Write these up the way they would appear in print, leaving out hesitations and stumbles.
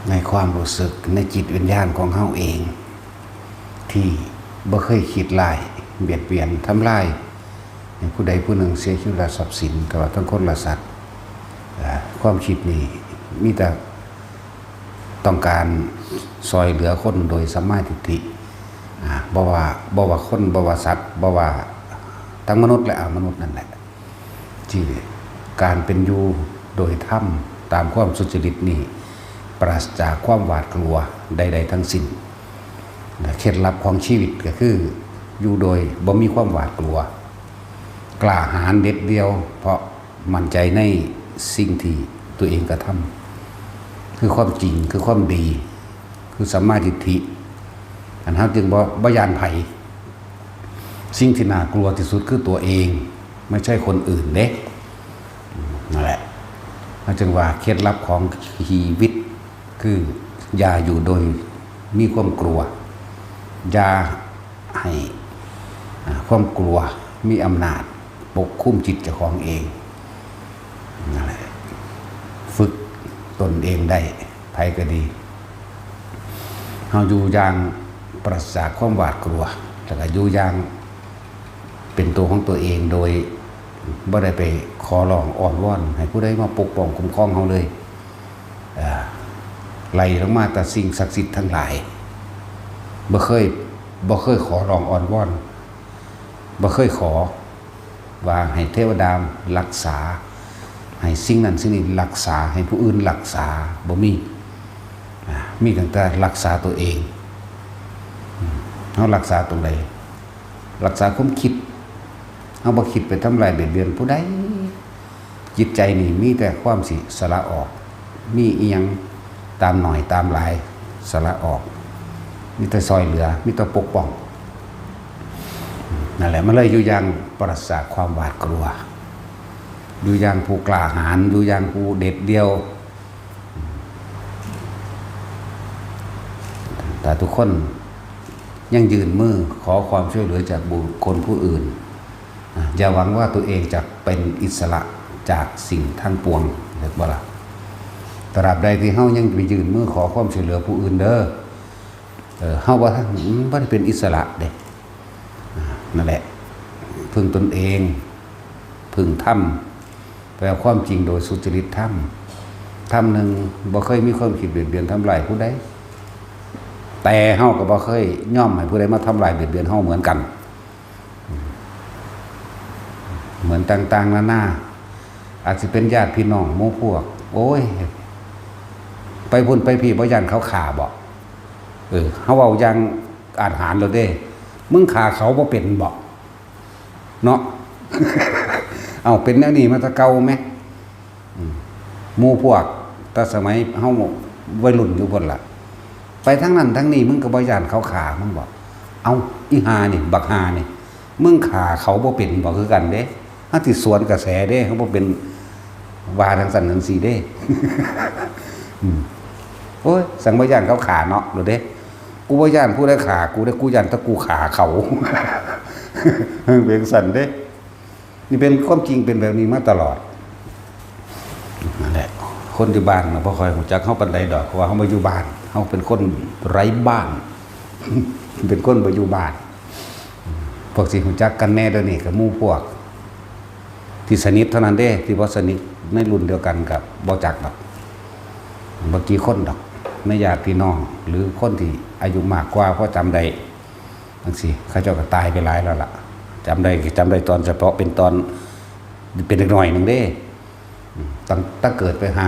ในความรู้สึกในจิตวิญญาณของเฮาเอง ที่บ่เคยคิดร้ายเบียดเบียนทำลายผู้ใดผู้หนึ่งเสียชีวิตทรัพย์สินตลอดทั้งคนและสัตว์ความคิดนี้มีแต่ต้องการซอยเหลือคนโดยสัมมาทิฏฐิบ่ว่าคนบ่ว่าสัตว์บ่ว่าทั้งมนุษย์และอมนุษย์นั่นแหละที่การเป็นอยู่โดยธรรมตามความสุจริตนี้ปราศจากความหวาดกลัวใดๆทั้งสิ้นเคล็ดลับของชีวิตก็คืออยู่โดยบ่มีความหวาดกลัวกล้าหาญเด็ดเดียวเพราะมั่นใจในสิ่งที่ตัวเองกระทำคือความจริงคือความดีคือสัมมาทิฏฐิอันนั้นจึงบ่ยานไผสิ่งที่น่ากลัวที่สุดคือตัวเองไม่ใช่คนอื่นเด้นั่นแหละจึงว่าเคล็ดลับของชีวิตคืออย่าอยู่โดยมีความกลัวอย่าให้ความกลัวมีอำนาจปกคุมจิตเจ้าของเองนั่นแหละฝึกตนเองได้ไผก็ดีเฮาอยู่อย่างปราศจากความหวาดกลัวแล้วก็อยู่อย่างเป็นตัวของตัวเองโดยบ่ได้ไปขอร้องอ้อนวอนให้ผู้ใดมาปกป้องคุ้มครองเฮาเลยไล่ลงมาแต่สิ่งศักดิ์สิทธิ์ทั้งหลายบ่เคยขอร้องอ้อนวอนบ่เคยขอว่าให้เทวดารักษาให้สิ่งนั้นสิ่งนี้รักษาให้ผู้อื่นรักษาบ่มีตั้งแต่รักษาตัวเองเฮารักษาตรงใดรักษาความคิดเฮาบ่คิดไปทำลายเบียดเบียนผู้ใดจิตใจนี่มีแต่ความสิสละออกมีอีหยังตามหน่อยตามหลายสละออกมีแต่ซอยเหลือมีแต่ปกป้องนั่นแหละมันเลยอยู่อย่างปราศจากความหวาดกลัวอยู่อย่างผู้กล้าหาญอยู่อย่างผู้เด็ดเดี่ยวแต่ทุกคนยังยืนมือขอความช่วยเหลือจากบุคคลผู้อื่นอย่าหวังว่าตัวเองจะเป็นอิสระจากสิ่งทั้งปวงเห็นบ่ล่ะตราบใดที่เฮายังไปยืนมือขอความช่วยเหลือผู้อื่นเด้อเฮาบ่ได้เป็นอิสระเด้นั่นแหละพึ่งตนเองพึ่งธรรมแปลความจริงโดยสุจริตธรรมหนึ่งบ่เคยมีความคิดเบียดเบียนทำลายผู้ใดแต่เฮาก็บ่เคยย่อมให้ผู้ใดมาทำลายเบียดเบียนเฮาเหมือนกันเหมือนต่างๆนานาอาจจะเป็นญาติพี่น้องหมู่พวกโอ้ยไปพุ่นไปพี่บ่ย่านเขาฆ่าบ่เฮาเว้าอย่างอาจหารแล้วเด้มึงฆ่าเขาบ่เป็นบ่เนาะ เอาเป็นแนวนี้มาแตะเก่าไหมหมู่พวกแต่สมัยเฮาวัยรุ่นอยู่พุ่นล่ะไปทั้งนั้นทั้งนี้มึงก็บ่ย่านเขาฆ่ามึงบ่เอาอีหานี่บักหานี่มึงฆ่าเขาบ่เป็นบ่คือกันเด้ถ้าสิสวนกระแสเด้เขาบ่เป็นว่าทางสันจังซี่เด้ โอ้ยสังบ่ย่านเขาฆ่าเนาะโดดเด้กูบ่ย่านผู้ใดฆ่ากูได้กูย่านแต่กูฆ่าเขา เป็นสันเด้นี่เป็นความจริงเป็นแบบนี้มาตลอดนั่นแหละคนที่บ้านบ่ค่อยรู้จักเฮาปานใดดอกเพราะว่าเฮาบ่อยู่บ้านเฮาเป็นคนไร้บ้าน เป็นคนบ่อยู่บ้านพวกสิรู้จักกันแน่เดี๋ยวนี้ก็หมู่พวกที่สนิทเท่านั้นเด้ที่บ่สนิทในรุ่นเดียวกันกับบ่จักดอกบ่กี่คนดอกในญาติพี่น้องหรือคนที่อายุมากกว่าเพราะจำได้จังซี่เขาเจ้าก็ตายไปหลายแล้วล่ะจำได้ตอนเฉพาะเป็นตอนเป็นเด็กน้อยนึงเด้ตั้งเกิดไปหา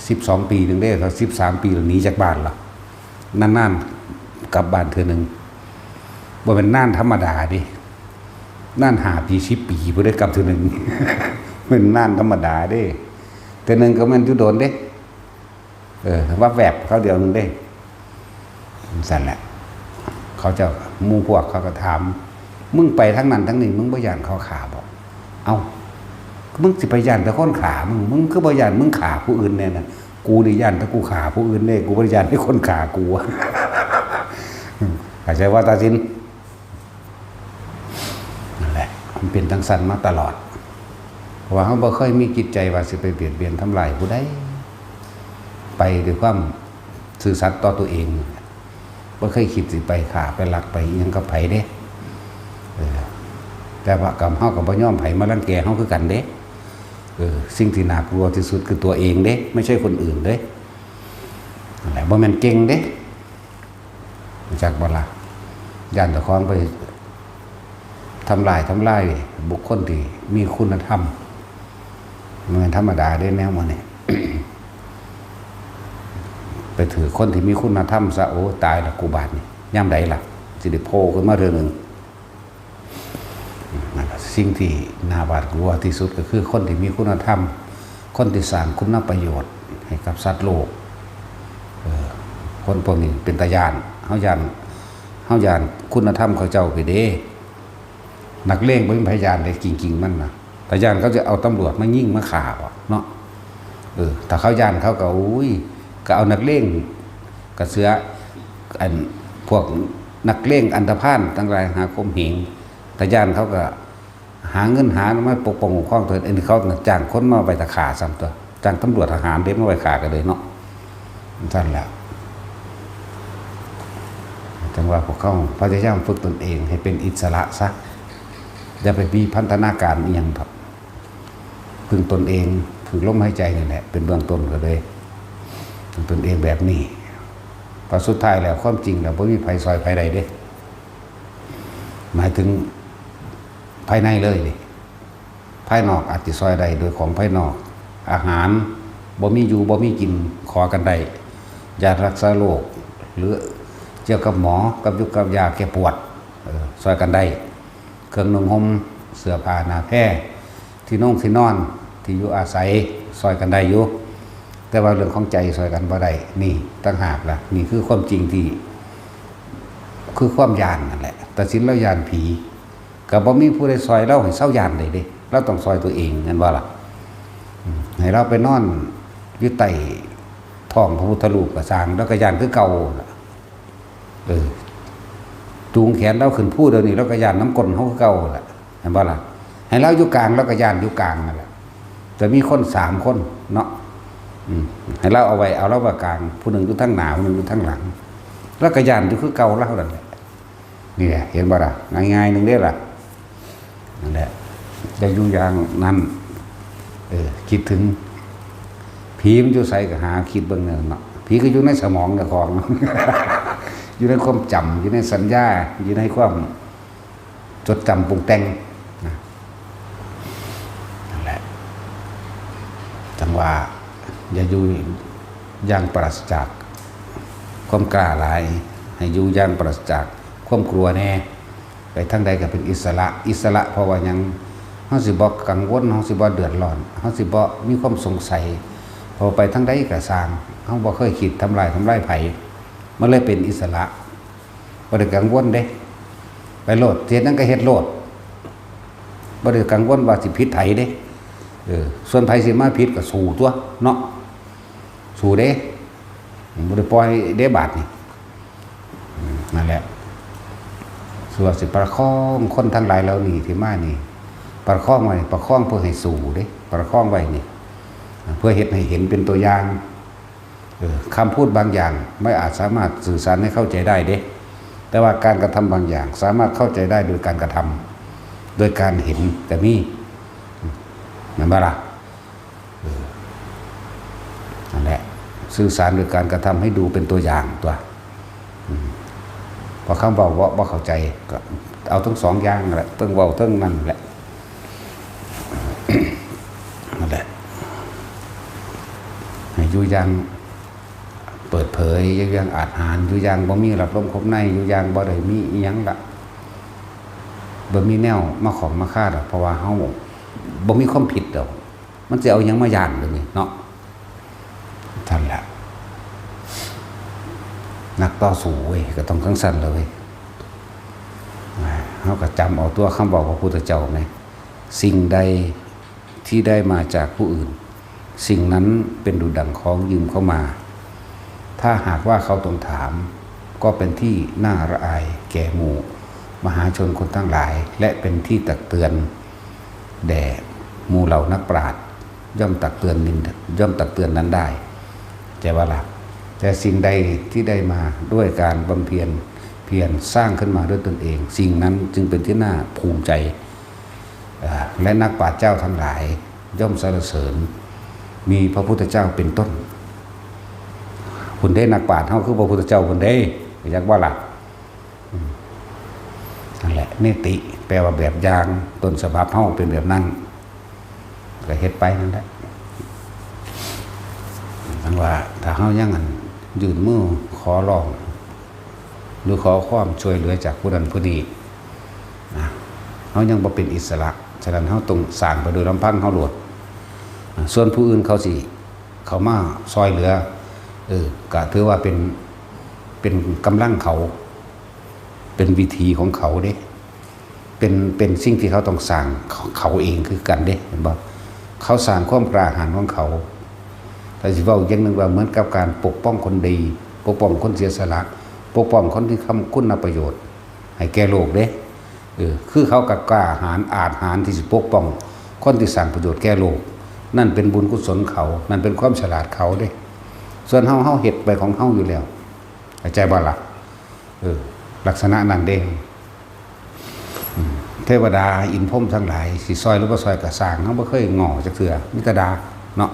12ปีนึงเด้ถ้า13ปีแล้วหนีจากบ้านล่ะนานๆกลับบ้านเทื่อนึงบ่เป็นนานธรรมดาดินาน5ปี10ปีบ่ได้กลับเทื่อนึง เป็นนานธรรมดาเด้เทื่อนึงก็มันอยู่โดนเด้ว่าแวบเขาเดียวนึงเด้สั่นแหละเขาเจ้าหมู่พวกเขาก็ถามมึงไปทั้งนั้นทั้งนี้มึงบ่ย่านเขาฆ่าบ่เอ้ามึงสิไปย่านแต่คนฆ่ามึงคือบ่ย่านมึงฆ่าผู้อื่นแน่น่ะกูนี่ย่านแต่กูฆ่าผู้อื่นเด้กูบ่ได้ย่านให้คนฆ่ากู เข้าใจว่าตาสินนั่นแหละมันเป็นจังซั่นมาตลอดเพราะว่าเฮาบ่เคยมีจิตใจว่าสิไปเบียดเบียนทำลายผู้ใดไปด้วยความ ซื่อสัตย์ต่อตัวเองบ่เคยคิดสิไปฆ่าไปลักไปอิหยังกับไผเด้แต่ว่ากรรมเฮาก็บ่ยอมไผมารังแกเฮาคือกันเด้สิ่งที่น่ากลัวที่สุดคือตัวเองเด้ไม่ใช่คนอื่นเด้นั่นแหละบ่แม่นเก่งเด้จากบ่ล่ะย่านตะคองไปทำลายบุคคลที่มีคุณธรรมมันธรรมดาได้แนวมันเนี่ย ไปถือคนที่มีคุณธรรมซะโอ้ตายละกูบาดนี่ย่ำใดล่ะสิได้โผล่ขึ้นมาเรื่องหนึ่งสิ่งที่น่าหวาดกลัวที่สุดก็คือคนที่มีคุณธรรมคนที่สร้างคุณประโยชน์ให้กับสัตว์โลกคนพวกนี้เป็นตาญาณเฮาญาณคุณธรรมเขาเจ้าไปเด้นักเลงบ่มีพยานได้กิ่งมันนะแต่ญาณเขาจะเอาตำรวจมายิงมาฆ่าเนาะถ้าเขาญาณเขาก็อุ้ยก็เอานักเลงกับเสืออันพวกนักเลงอันธพาลทั้งหลายหาคมเหงแต่ญาณเขาก็หาเงินหามาปกป้องคุ้มครองตัวเองเขาจ้างคนมาไปตะขาซ้ำตัวจ้างตำรวจทหารเด็กมาไปฆ่ากันเลยเนาะนั่นแหละจังว่าพวกเขาพยายามฝึกตนเองให้เป็นอิสระซะอย่าไปมีพันธนาการอีหยังครับพึ่งตนเองฝึกลมหายใจนี่แหละเป็นเบื้องต้นก็เลยพึ่งตนเองแบบนี้พอสุดท้ายแล้วความจริงแล้วบ่มีภัยซอยภัยใดเด้หมายถึงภายในเลยดิภายนอกอาจจะซอยใดโดยของภายนอกอาหารบ่มีอยู่บ่มีกินขอกันได้ยารักษาโรคหรือเกี่ยวกับหมอกับยุกกับยาแก้ปวดซอยกันได้เครื่องนุ่งห่มเสื้อผ้าหน้าแพร่ที่นอนที่อยู่อาศัยซอยกันได้อยู่แต่ว่าเรื่องของใจซอยกันบ่ได้นี่ตั้งหากล่ะนี่คือความจริงที่คือความญาณนั่นแหละแต่สินแล้วญาณผีก็บ่มีผู้ใดซอยเราให้เศร้าญาณได้เด้เราต้องซอยตัวเองนั่นว่าล่ะให้เราไปนอนอยู่ใต้ท้องพระพุทธรูปก็สร้างแล้วก็ญาณคือเก่าจูงแขนเราขึ้นพูดเดี๋ยวนี้เราก็ยานน้ำกลเขาเก่าแหละเห็นป่ะล่ะให้เราอยู่กลางเราก็ยานอยู่กลางนั่นแหละแต่มีคน3 คนเนาะให้เราเอาไว้เอาเราว่ากลางผู้หนึ่งอยู่ทั้งหน้าผู้หนึ่งอยู่ทั้งหลังแล้วก็ยานอยู่คือเก่าเรานั่นแหละนี่แหละเห็นป่ะล่ะง่ายๆหนึ่งเด้ล่ะนั่นแหละจะอยู่อย่างนั้นคิดถึงผีมันอยู่ใส่ก็หาคิดเบื้องเนินเนาะผีก็อยู่ในสมองในของ อยู่ในความจำอยู่ในสัญญาอยู่ในความจดจำปรุงแต่งนั่นแหละจังว่าอย่าอยู่อย่างปราศจากความกล้าหาญให้อยู่อย่างปราศจากความกลัวแน่ไปทั้งใดก็เป็นอิสระเพราะว่ายังเฮาสิบ่กังวลเฮาสิบ่เดือดร้อนเฮาสิบ่มีความสงสัยพอไปทั้งใดก็สร้างเฮาบ่เคยคิดทำลายไผมันเลยเป็นอิสระบ่ได้กังวลเด้ไปโลดเฮ็ดนั้นก็เฮ็ดโลดบ่ได้กังวลว่าสิผิดไผเด้ส่วนไผสิมาผิดก็สู้ตัวเนาะสู้เด้บ่ได้ปล่อยเด้บาดนี่นั่นแหละส่วนสิประคองคนทั้งหลายเหล่านี้ที่มานี่ประคองไว้ประคองเพื่อให้สู้เด้ประคองไว้นี่เพื่อเฮ็ดให้เห็นเป็นตัวอย่างคำพูดบางอย่างไม่อาจสามารถสื่อสารให้เข้าใจได้เด้แต่ว่าการกระทำบางอย่างสามารถเข้าใจได้โดยการกระทำโดยการเห็นแต่มีนั่นบ่ล่ะนั่นแหละสื่อสารโดยการกระทำให้ดูเป็นตัวอย่างตัวพอคำบอกว่าบ่เข้าใจก็เอาทั้ง2 อย่างแหละทั้งเว้าทั้งนั่นแหละนั่นแหละให้อยู่อย่างเปิดเผยอยู่อย่างอาจหารอยู่อย่างบ่มีหลับลมคมในอยู่อย่างบ่ได้มีอีหยังละบ่มีแนวมาของมาฆ่าดอกเพราะว่าเฮาบ่มีความผิดดอกมันสิเอาหยังมาย่านเลยนี่เนาะท่านแหละนักต่อสู้เว้ยก็ต้องจังซั่นเลยเฮาก็จำเอาตัวคำบอกของพระพุทธเจ้าไงสิ่งใดที่ได้มาจากผู้อื่นสิ่งนั้นเป็นดุจดั่งของยืมเข้ามาถ้าหากว่าเขาต้องถามก็เป็นที่น่าระอายแก่หมู่มหาชนคนทั้งหลายและเป็นที่ตักเตือนแด่หมู่เหล่านักปราชญ์ย่อมตักเตือนนั้นได้แต่ว่าล่ะ แต่สิ่งใดที่ได้มาด้วยการบำเพ็ญเพียรสร้างขึ้นมาด้วยตนเองสิ่งนั้นจึงเป็นที่น่าภูมิใจและนักปราชญ์เจ้าทั้งหลายย่อมสรรเสริญมีพระพุทธเจ้าเป็นต้นคุณได้นักปราชญ์เขาคือพระพุทธเจ้าคุณได้อยากว่าหลักนั่นแหละเนติแปลว่าแบบอย่างต้นฉบับเขาเป็นแบบนั้นก็เฮ็ดไปนั่นแหละทั้งว่าถ้าเขายังงั้นยืนมือขอร้องหรือขอความช่วยเหลือจากผู้นั้นผู้นี้นะเขายังบ่เป็นอิสระฉะนั้นเขาต้องสร้างไปโดยลำพังเขาโลดส่วนผู้อื่นเขาสิเขามาซอยเหลือก็ถือว่าเป็นกำลังเขาเป็นวิธีของเขาเด้เป็นสิ่งที่เขาต้องสร้างเขาเองคือกันเด้เห็นบ่เขาสร้างความกล้าหาญของเขาแต่สิเว้าอย่างนึงว่าเหมือนกับการปกป้องคนดีปกป้องคนเสียสละปกป้องคนที่ทำคุณประโยชน์ให้แก่โลกเด้คือเขาก็กล้าหาญอาจหาญที่สิปกป้องคนที่สร้างประโยชน์แก่โลกนั่นเป็นบุญกุศลเขานั่นเป็นความฉลาดเขาเด้ส่วนเฮาเฮ็ดไปของเฮาอยู่แล้วเข้าใจบ่ล่ะลักษณะนั้นเด้เทวดาอินพรหมทั้งหลายสิซอยหรือบ่ซอยก็สร้างเฮาบ่เคยง้อจักเทื่อมีแต่ด่าเนาะ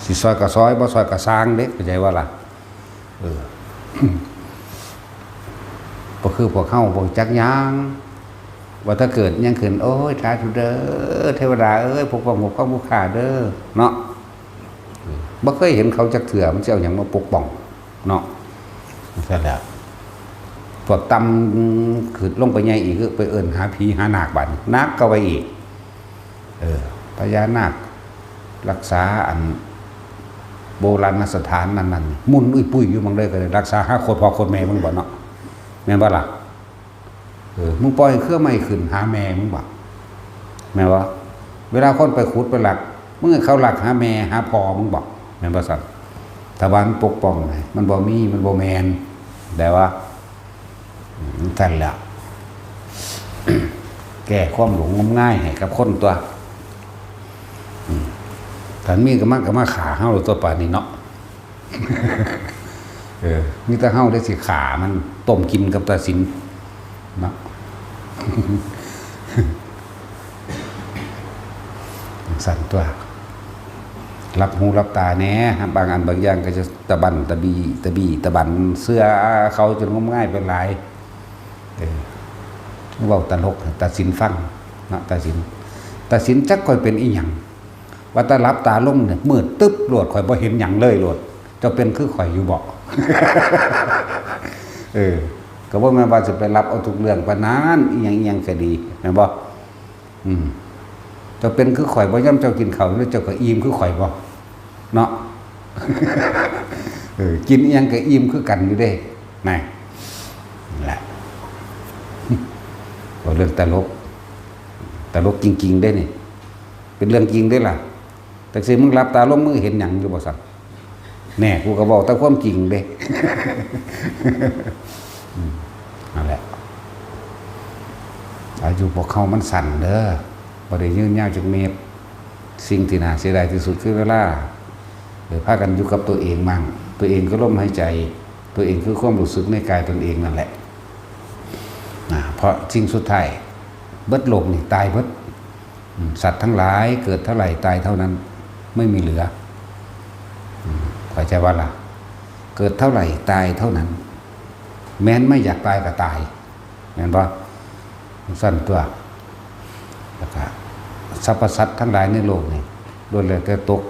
สิซอยก็ซอยบ่ซอยก็สร้างเด้เข้าใจว่าล่ะบ่คือพวกเฮาบ่จักหยังว่าถ้าเกิดยังขึ้นโอ้ยสาธุเด้อเทวดาเอ้ยปกป้องผู้ฆ่าเด้อเนาะบ่เคยเห็นเขาจักเทื่อมันสิเอาหยังมาปกป้องเนาะใช่แล้วพวกตำขึ้นลงไปใหญ่อีกคือไปเอิ้นหาผีหานาคบัดนาคก็ไว้อีกพญานาครักษาอันโบราณสถานนั่นมุ่นอุ้ยปุ้ยอยู่บางเลยก็เลยรักษาหาโคตรพ่อโคตรแม่มึงบ่เนาะแม่นบ่ล่ะมึงปล่อยเครื่องไม้ขึ้นหาแม่มึงบ่แม่นบ่เวลาคนไปขุดไปหลักมึงเขาหลักหาแม่หาพ่อมึงบ่แม่นบ่ซั่นตะวันปกป้องมันบ่มีมันบ่แม่นแต่ว่านั่นแหละแก้ความหลงงมง่ายให้กับคนตัวถ้ามีก็มาขาเฮาตัวป่านนี้เนาะมีแต่เฮาได้สิขามันต้มกินกับตาสินเนาะสั่นตัวรับหูรับตาแน่บางอันบางอย่างก็จะตะบันตะบันเสื้อเขาจนงมง่ายเป็นหลายเว้าตลกตาสินฟังนะตาสินจักค่อยเป็นอีหยังว่าตารับตาลงเนี่ยมืดตึ๊บโลดข่อยบ่เห็นหยังเลยโลดจะเป็นคือข่อยอยู่บ่ก็บ่แม่นว่าสิไปรับเอาทุกเรื่องปานนั้นอีหยังก็ดีแม่นบ่จะเป็นคือข่อยบ่ย่ำเจ้ากินข้าวแล้วเจ้าก็อิ่มคือข่อยบ่เนาะกินอีหยังก็อิ่มคือกันอยู่เด้นั่นแหละบ่เรื่องตลกจริงๆได้นี่เป็นเรื่องจริงได้ล่ะแต่สิมึงรับตาลงมือเห็นหยังอยู่บ่ซั่นแน่กูก็บอกแต่ความจริงเด้นั่นแหละอายุพวกเขามันสั่นเด้อบ่ได้ยืนยาวจักเมตรสิ่งที่น่าเสียดายที่สุดคือเวลาพากันอยู่กับตัวเองมั่งตัวเองก็ลมหายใจตัวเองคือความรู้สึกในกายตนเองนั่นแหละเพราะสิ่งสุดท้ายเบิดโลกนี่ตายเบิดสัตว์ทั้งหลายเกิดเท่าไหร่ตายเท่านั้นไม่มีเหลือเข้าใจว่าล่ะเกิดเท่าไหร่ตายเท่านั้นแม้นไม่อยากตายก็ตายแม่นบ่สั้นตัวแล้วก็สรรพสัตว์ทั้งหลายในโลกนี่ล้วนแล้วแต่ตก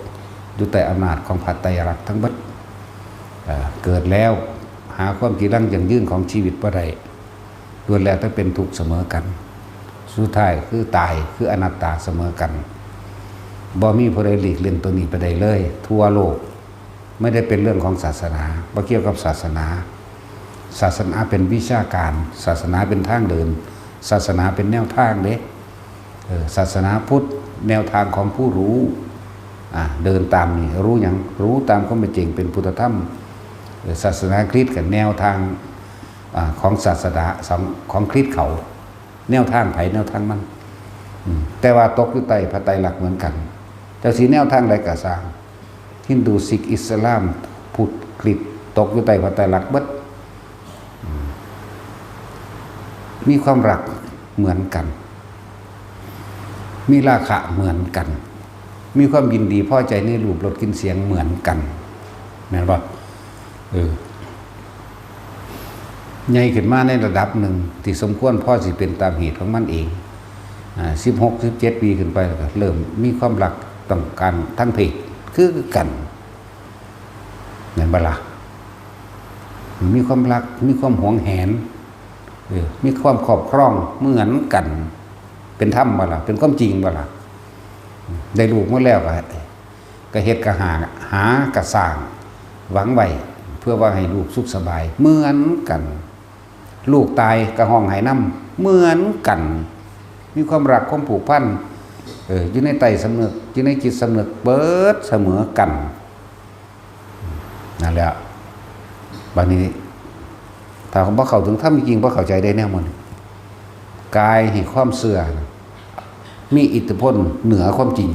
อยู่ใต้อำนาจของพระไตรลักษณ์ทั้งหมดเกิดแล้วหาความกีรังอย่างยืนของชีวิตบ่ได้ล้วนแล้วแต่เป็นทุกข์เสมอกันสุดท้ายคือตายคืออนัตตาเสมอกันบ่มีผู้ใดหลีกเลี่ยงตัวนี้ไปได้เลยทั่วโลกไม่ได้เป็นเรื่องของศาสนาบ่เกี่ยวกับศาสนาเป็นวิชาการศาสนาเป็นทางเดินศาสนาเป็นแนวทางเด้ศาสนาพุทธแนวทางของผู้รู้เดินตามนี่รู้หยังรู้ตามความเป็นจริงเป็นพุทธธรรมศาสนาคริสต์กับแนวทางของศาสนาของคริสต์เขาแนวทางไผแนวทางมันแต่ว่าตกอยู่ใต้พระไตรลักษณ์เหมือนกันแต่สีแนวทางใดก็สร้าง ฮินดูซิกอิสลามพุทธคริสต์ตกอยู่ใต้พระไตรลักษณ์เบิดมีความรักเหมือนกันมีราคะเหมือนกันมีความยินดีพอใจในรูปรสกลิ่นเสียงเหมือนกันแม่นบ่ใหญ่ขึ้นมาในระดับหนึ่งที่สมควรพ่อสิเป็นตามเหตุของมันเอง16-17 ปีขึ้นไปแล้วก็เริ่มมีความรักต้องการทั้งเพศคือกันแม่นบ่ล่ะมีความรักมีความหวงแหนมีความครอบครองเหมือนกันเป็นธรรมบ่ล่ะเป็นความจริงบ่ล่ะได้ลูกมาแล้วก็เฮ็ดก็หากระสร้างหวังไว้เพื่อว่าให้ลูกสุขสบายเหมือนกันลูกตายก็ห้องไห้น้ำเหมือนกันมีความรักความผูกพันอยู่ในไตสำนึกอยู่ในจิตสำนึกเบิดเสมอกันนั่นแหละบัดนี้ถ้าบ่เข้าถึงธรรมจริงบ่เข้าใจได้แน่มันกายให้ความเชื่อมีอิทธิพลเหนือความจริง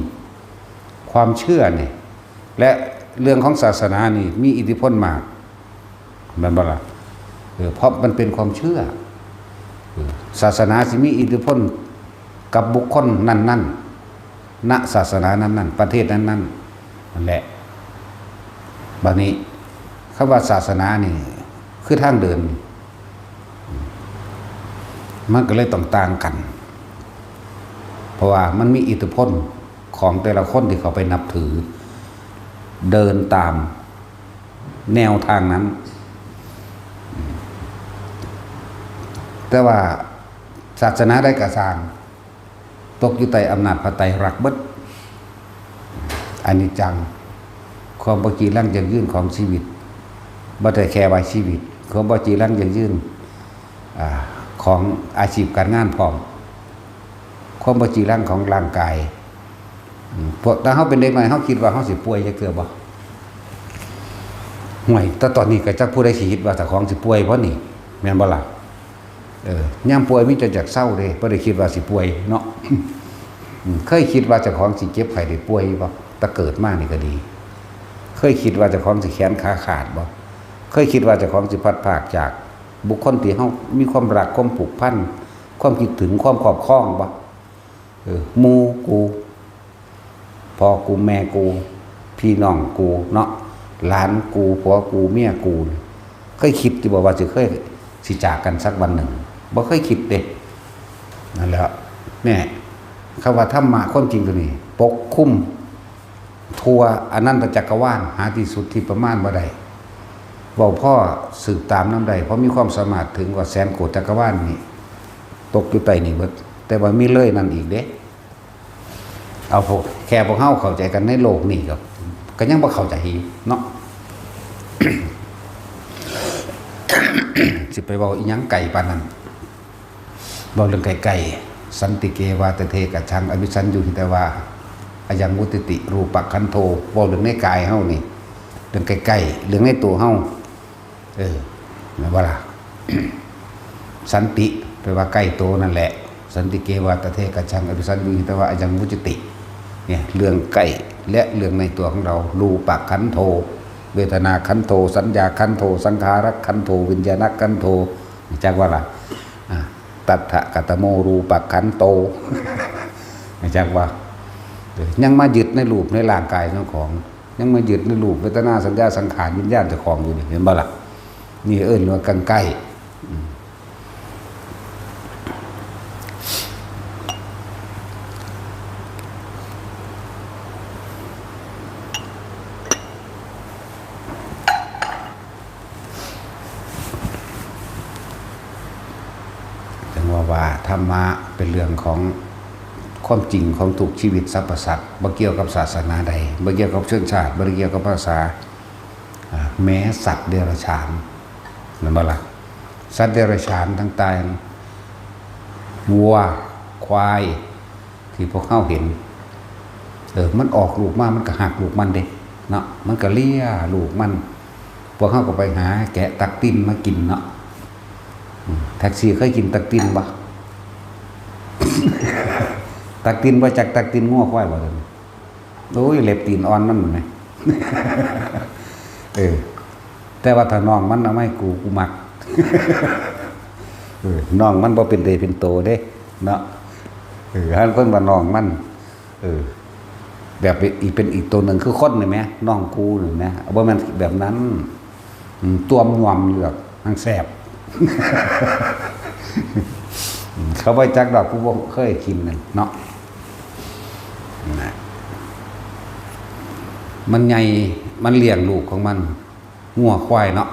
ความเชื่อนี่และเรื่องของศาสนานี่มีอิทธิพลมากแม่นบ่ล่ะเพราะมันเป็นความเชื่อศาสนาสิมีอิทธิพลกับบุคคลนั้นๆณศาสนานั้นๆประเทศนั้นๆนั่นแหละบัดนี้คำว่าศาสนานี่คือทางเดินมันก็เลยต้องต่างกันเพราะว่ามันมีอิทธิพลของแต่ละคนที่เขาไปนับถือเดินตามแนวทางนั้นแต่ว่าศาสนาได้กระสร้างตกอยู่ใต้อำนาจพระไตรลักษณ์เบิดอนิจจังความบ่จีรังยั่งยืนของชีวิตบ่ได้แค่ว่าชีวิตความบ่จีรังยั่งยืนของอาชีพการงานพร้อมความบ่จีรังของร่างกายพวกถ้าเฮาเป็นเด็กน้อยเฮาคิดว่าเฮาสิป่วยจักเทื่อบ่ห่วยแต่ตอนนี้ก็จักผู้ใดสิคิดว่าเจ้าของสิป่วยเพราะนี่แม่นบ่ล่ะยามป่วยมีแต่จักเศร้าเด้บ่ได้คิดว่าสิป่วยเนาะเคยคิดว่าเจ้าของสิเจ็บไข้ได้ป่วยบ่แต่เกิดมานี่ก็ดีเคยคิดว่าเจ้าของสิแขนขาขาดบ่เคยคิดว่าเจ้าของสิพลัดพรากจากบุคคลที่เฮามีความรักความผูกพันความคิดถึงความครอบครองบ่หมู่กูพ่อกูแม่กูพี่น้องกูเนาะหลานกูผัวกูเมียกูเคยคิดอยู่บ่ว่าเคยสิจากกันสักวันหนึ่งบ่เคยคิดเด้นั่นแหละแม่คำว่าธรรมะความจริงตัวนี้ปกคุ้มทั่วอนันตจักรวาลหาที่สุดที่ประมาณบ่ได้เว้าพ่อสืบตามน้ำใดเพราะมีความสามารถถึงกว่าแสนโกฏจักรวาลนี่ตกอยู่ใต้นี่เบิดแต่ว่ามีเลยนั่นอีกเด้เอาพวกแค่พวกเฮาเข้าใจกันในโลกนี่ก็ยังบ่เข้าใจเนาะ สิไปเว้าอีหยังไก่ปานนั้นเว้าเรื่องไก่สันติเกวาตเทกะชังอวิสัญญูหิตวาอายังมุติติรูปขันโธเว้าเรื่องในกายเฮานี่เรื่องไก่เรื่องในตัวเฮาแม่นบ่ล่ะ สันติแปลว่าใกล้โตนั่นแหละสันติเกวาตเทกะชังอวิสัญญูหิตวาอายังมุติเนี่ยเรื่องใกล้และเรื่องในตัวของเรารูปขันโธเวทนาขันโธสัญญาขันโธสังขารขันโธวิญญาณขันโธจักว่าล่ะตัทธะกัตโมรูปขันโตจักว่ายังมายึดในรูปในร่างกายของยังมายึดในรูปเวทนาสัญญาสังขารวิญญาณเจ้าของอยู่นี่เห็นบ่ล่ะนี่เอิ้นว่ากันใกล้ว่าธรรมะเป็นเรื่องของความจริงของทุกชีวิตสรรพสัตว์บ่เกี่ยวกับศาสนาใดบ่เกี่ยวกับเชื้อชาติบ่เกี่ยวกับภาษาแม้สัตว์เดรัจฉานนั่นบ่ล่ะสัตว์เดรัจฉานต่างๆวัวควายที่พวกเฮาเห็นมันออกลูกมามันก็หักลูกมันเด้เนาะมันก็เลี้ยลูกมันพวกเฮาก็ไปหาแกะตักติ้นมากินเนาะแท็กซี่เคยกินตักติ้นบ่ ตักติ้นบ่จักตักติ้นงัวควายบ่โอ้ยเล็บตีนอ่อนนั่นแหม แต่ว่าถ้าน้องมันเอาไม่กูมักน้องมันบ่เป็นเดเป็นโตเด้เนาะท่านคนว่าน้องมันแบบอีกเป็นอีกตัวหนึ่งคือคนนี่ไหมน้องกูนี่นะว่ามันแบบนั้นตัวมวมเหลือกทั้งแสบ เขาไปจักดอกผู้บ่เคยกินนั่นเนาะมันใหญ่มันเลี้ยงลูกของมันงัวควายเนาะ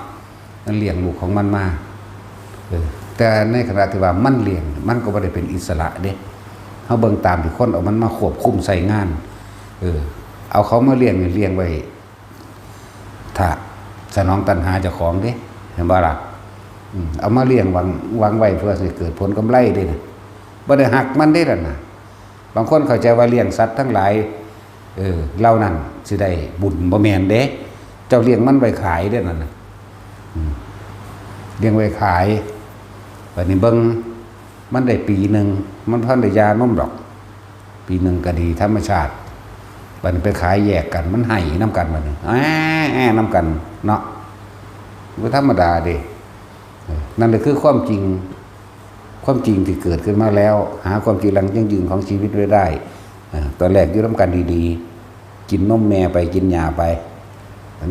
มันเลี้ยงลูกของมันมาแต่ในขณะที่ว่ามันเลี้ยงมันก็ไม่ได้เป็นอิสระเด้เขาเบิ่งตามที่คนเอามันมาควบคุมใส่งานเอาเขามาเลี้ยงไว้ถ้าสนองตัณหาเจ้าของเด้เห็นบ่ล่ะเอามาเลี้ยงวางไว้เพื่อให้เกิดผลกำไรเด้นะบ่ได้หักมันได้ล่ะนะบางคนเข้าใจว่าเลี้ยงสัตว์ทั้งหลายเหล่านั้นสิได้บุญบ่แม่นเด้เจ้าเลี้ยงมันไว้ขายเด้นั่นน่ะเลี้ยงไว้ขายบัดนี้เบิ่งมันได้ปีนึงมันพันได้ยานมดอกปีนึงก็ดีธรรมชาติบัดนี้ไปขายแยกกันมันให้นำกันบัดนี้นำกันเนาะบ่ธรรมดาเด้นั่นแหละคือความจริงที่เกิดขึ้นมาแล้วหาความจริงหลังยั่งยืนของชีวิตไว้ได้ตอนแรกอยู่ร่วมกันดีๆกินนมแม่ไปกินยาไป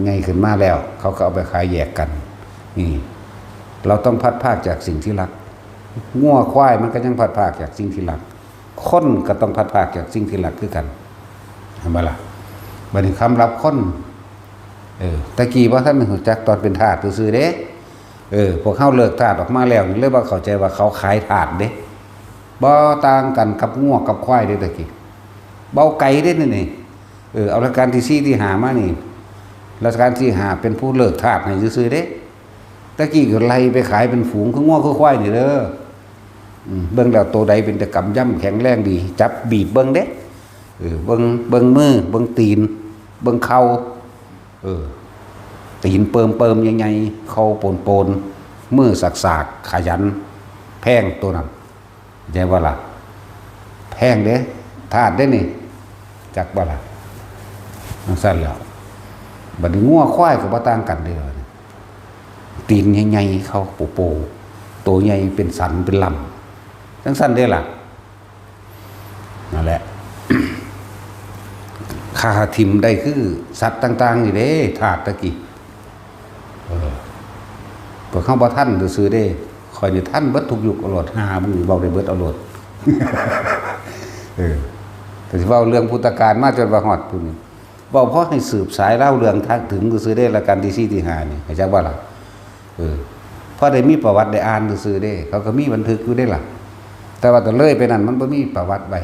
ไงขึ้นมาแล้วเขาก็เอาไปขายแยกกันนี่เราต้องพัดภาคจากสิ่งที่รักงัวควายมันก็ยังพัดภาคจากสิ่งที่รักคนก็ต้องพัดภาคจากสิ่งที่รักคือกันเห็นไหมล่ะบัดนี้คำรับคนตะกี้ว่าท่านรู้จักตอนเป็นทาสซื่อๆเด้พวกเขาเลิกทาสออกมาแล้วนี่เลยว่าเข้าใจว่าเขาขายทาสเด้บ่ต่างกันกับงัวกับควายเด้ตะกี้เบาไก่เด้นี่เอารัชกาลที่4ที่5มานี่รัชกาลที่5เป็นผู้เลิกทาสให้ซื่อๆเด้ตะกี้ก็ไล่ไปขายเป็นฝูงคืองัวคือควายนี่เด้อเบิ่งแล้วตัวใดเป็นตะกำย่ำแข็งแรงดีจับบีบเบิ่งเด้เบิ่งมือเบิ่งตีนเบิ่งเข่าตีนเปิมใหญ่ๆเข่าโปนมือสักๆขยันแพงตัวนั้นใช่ว่าล่ะแพงเด้ทาสเด้นี่จักบ่ล่ะสั่นแล้วบัดนี้งัวควายก็บ่ต่างกันเด้อตีนใหญ่ๆเขาโปตัวใหญ่เป็นสันเป็นลำจังสั่นเด้ล่ะนั่นแหละ ขาทิมได้คือสัตว์ต่างๆนี่เด้ทาสตะกี้พวกเขาบ่ทันซื่อๆเด้คอยนี่ท่านเบิดทุกยุคเอาโลด5มึงเว้าได้เบิดเอาโลดแต่สิเว้าเรื่องพุทธกาลมาจนว่าฮอดพุ่นเว้าเพราะให้สืบสายเล่าเรื่องทักถึงซื่อๆเด้รัชกาลที่4ที่5นี่เข้าใจบ่ล่ะเพราะได้มีประวัติได้อ่านซื่อๆเด้เขาก็มีบันทึกอยู่ได้ล่ะแต่ว่าตะเลยไปนั่นมันบ่มีประวัติไว้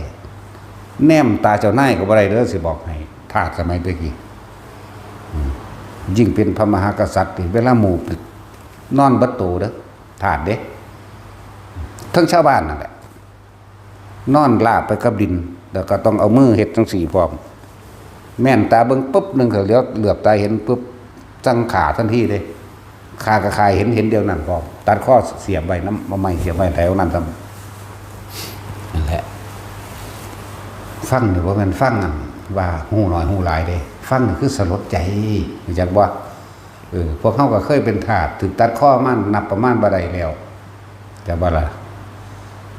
แนมตาเจ้านายก็บ่ได้เด้อสิบอกให้ทาสสมัยตะกี้ยิ่งเป็นพระมหากษัตริย์เวลาหมู่นอนบัดโตเด้อทาสเด้ทั้งชาวบ้านนั่นแหละนอนลาบไปกับดินแล้วก็ต้องเอามือเฮ็ดจังซี่พร้อมแม่นตาเบิ่งปุ๊บนึงก็เหลือบตาเห็นปุ๊บจังขาทันทีเลยขากับคายเห็นเดียวนั่นพร้อมตัดข้อเสียบไว้น้ำไม้เสียบไว้แถวนั้นซั่นนั่นแหละฟังนี่บ่แม่นฟังนั่นว่าฮู้น้อยฮู้หลายเด้ฟังนี่คือสลดใจรู้จักบ่พวกเขาก็เคยเป็นทาสถึกตัดข้อมันนับประมาณบ่ได้แล้วแต่บ่ล่ะ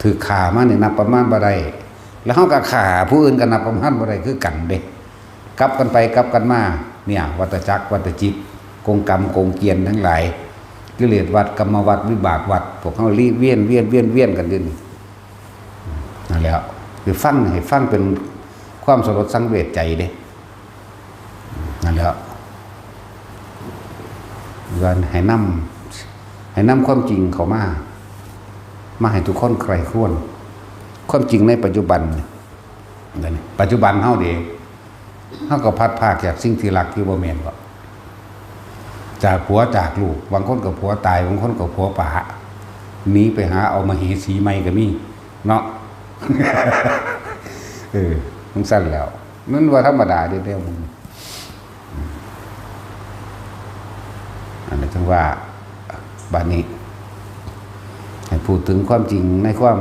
ถือขามันนี่นับประมาณบ่ได้แล้วเขาก็ขาผู้อื่นก็นับประมาณบ่ได้คือกันเด้กลับกันไปกลับกันมาเนี่ยวัฏจักรวัฏจิตกงกรรมกงเกียรทั้งหลายกิเลสวัฏกรรมวัฏวิบากวัฏพวกเขาเวียนกันอยู่นี่นั่นแหละคือฟังให้ฟังเป็นความสลดสังเวชใจเด้นั่นแหละการให้นำความจริงเข้ามาให้ทุกคนใคร่ครวญความจริงในปัจจุบันปัจจุบันเฮาเด้เฮาก็พัดภาคจากสิ่งที่รักที่บ่แม่นบ่จากผัวจากลูกบางคนก็ผัวตายบางคนก็ผัวป่าหนีไปหาเอามาเหสีใหม่ก็มีเนาะ มันสั้นแล้วนั่นว่าธรรมดาเด้อมึงอันนี้ถึงว่าบัดนี้ให้พูดถึงความจริงในความ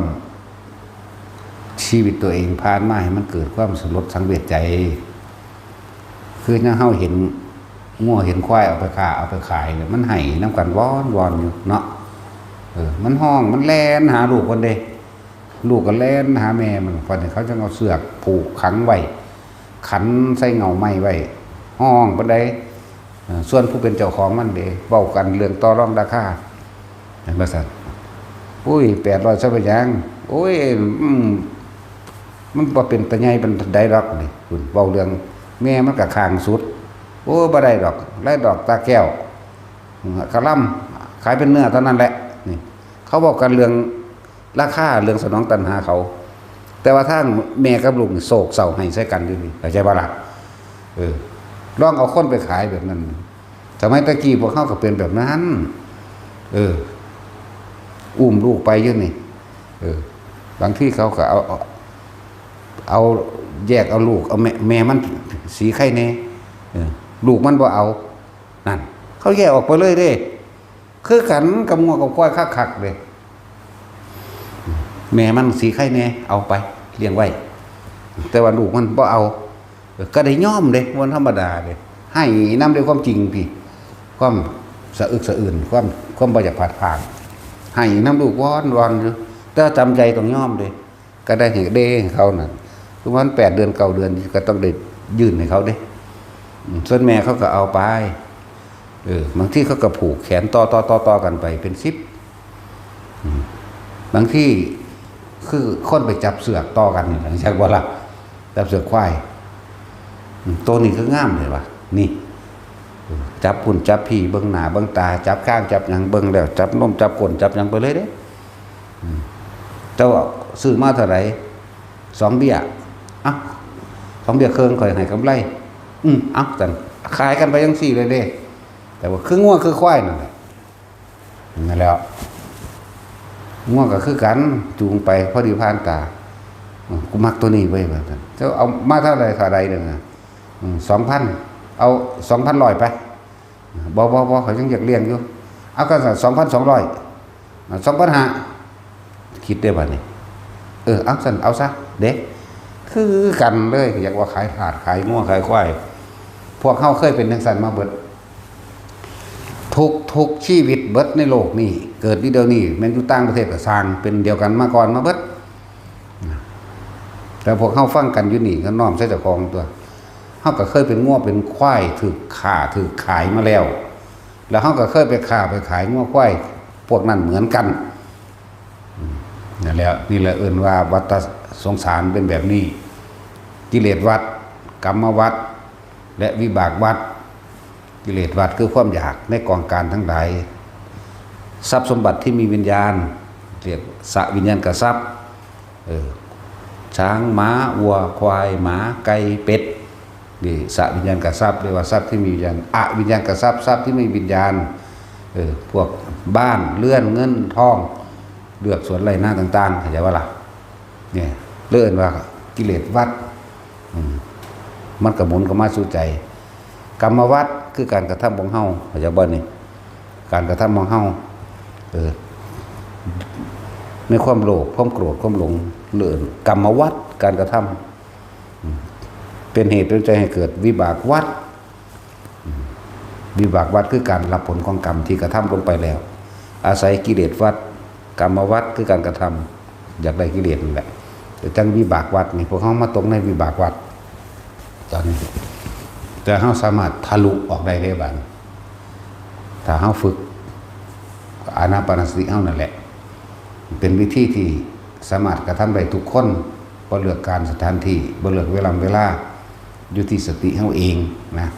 ชีวิตตัวเองผ่านมาให้มันเกิดความสลดสังเวชใจ คือยังเฮาเห็นงัวเห็นควายเอาไปฆ่าเอาไปขายเนี่ยมันไห้น้ำกันวอนอยู่เนาะมันห้องมันแล่นหาลูกคนเด้ลูกก็แล่นหาแม่มันพอเนี่ยเขาจะเอาเสือกผูกขังไว้ขันใส่เงาไม้ไว้ห้องปานใดส่วนผู้เป็นเจ้าของมันเด้เว้ากันเรื่องต่อรองราคาบริษัทอุ้ย800ซะไปยังโอ้ยมันบ่เป็นตะไงเป็นไดดอกนี่คุณเว้าเรื่องแม่มันก็ข้างสุดโอ้บ่ได้ดอกไล่ดอกตาแก้วกะล่ำขายเป็นเนื้อเท่านั้นแหละนี่เขาบอกกันเรื่องราคาเรื่องสนองตัณหาเขา แต่ว่าทางแม่กับลูกโศกเศร้าให้ใส่กันอยู่นี่เข้าใจบ่ล่ะลองเอาคนไปขายแบบนั้นสมัยตะกี้พวกเขาก็เป็นแบบนั้นอุ้มลูกไปอยู่นี่บางที่เขาก็เอาแยกเอาลูกเอาแม่มันสีไข่แน่ลูกมันบ่เอานั่นเขาแยกออกไปเลยเด้คือกันกับงัวกับควายคักๆเลยแม่มันสีไข่แน่เอาไปเลี้ยงไว้แต่ว่าลูกมันบ่เอาก็ได้ย่อมเด้วันธรรมดาเด้ให้นำด้วยความจริงพี่ความสะอึกสะอื่นความบ่อยากผัดผ่านให้นำลูกวอนอยู่แต่จำใจต้องย่อมเด้ก็ได้เห็นเด้เขานั่นทุกวัน8 เดือน9 เดือนก็ต้องได้ยื่นให้เขาเด้ส่วนแม่เขาก็เอาไปบางที่เขาก็ผูกแขนต่อกันไปเป็น10บางที่คือคนไปจับเสือกต่อกันนี่หลังจากว่าละจับเสือกควายตัวนี้คืองามเลยวะนี่จับปุ่นจับพี่เบิ้งหน้าเบิ้งตาจับข้างจับหยังเบิ้งแล้วจับนมจับก้นจับหยังไปเลยเด้เจ้าซื้อมาเท่าไหร่2 เบี้ย2 เบี้ยเครื่องคอยให้กำไรจังขายกันไปยัง4เลยเด้แต่ว่าคือง่วงคือควายนั่นแหละนั่นแล้วง่วงก็คือกันจูงไปพอดีผ่านตากูมักตัวนี้ไว้แบบนั้นเจ้าเอามาเท่าไรหนึ่ง2,000เอา2,100ไปบ่เขายังอยากเลี้ยงอยู่เอาก็2,200 2,500คิดได้ป่ะนี่เอาซะเด็กคือกันเลยอยากว่าขายถาดขายง่วงขายควายพวกเขาเคยเป็นนักสันมาเบิดทุกชีวิตเบิดในโลกนี่เกิดที่เดียวนี่แม้นอยู่ต่างประเทศก็สร้างเป็นเดียวกันมาก่อนมาเบิดแต่พวกเขาฟังกันอยู่นี่ก็น้อมใส่เจ้าของตัวเขาก็เคยเป็นง่วเป็นควายถือข่าถือขายมาแล้วเขาก็เคยไปข่าไปขายง่วควายพวกนั้นเหมือนกันนี่แหละเอิ้นว่าวัฏสงสารเป็นแบบนี้กิเลสวัฏกรรมวัฏและวิบากวัฏกิเลสวัฏคือความอยากในกองการทั้งหลายทรัพย์สมบัติที่มีวิญญาณเรียกสวิญญาณกับทรัพย์ช้างม้าวัวควายหมาไก่เป็ดนี่สวิญญาณกับทรัพย์เรียกว่าทรัพย์ที่มีวิญญาณอวิญญาณกับทรัพย์ที่ไม่มีวิญญาณพวกบ้านเลื่อนเงินทองเลือกสวนไรหน้าต่างๆเข้าใจว่าล่ะเนี่ยเลื่อนว่ากิเลสวัฏมันกระหมุนก็มาสู่ใจกรรมวัฏคือการกระทำของเฮาเข้าใจบ่นี่การกระทำของเฮาในความโลภความโกรธความหลงเลื่อนกรรมวัฏการกระทำเป็นเหตุเป็นใจให้เกิดวิบากวัฏวิบากวัฏคือการรับผลของกรรมที่กระทำลงไปแล้วอาศัยกิเลสวัฏกรรมวัฏคือการกระทำอยากได้กิเลสนั่นแหละแต่จังวิบากวัฏนี่พวกเขามาตรงในวิบากวัฏตอนนี้แต่เขาสามารถทะลุออกได้เลยบ้างถ้าเขาฝึกอานาปานสติเขานั่นแหละเป็นวิธีที่สามารถกระทำได้ทุกคนบ่เลือกการสถานที่บ่เลือกเวลาอยู่ที่สติเขาเองนะ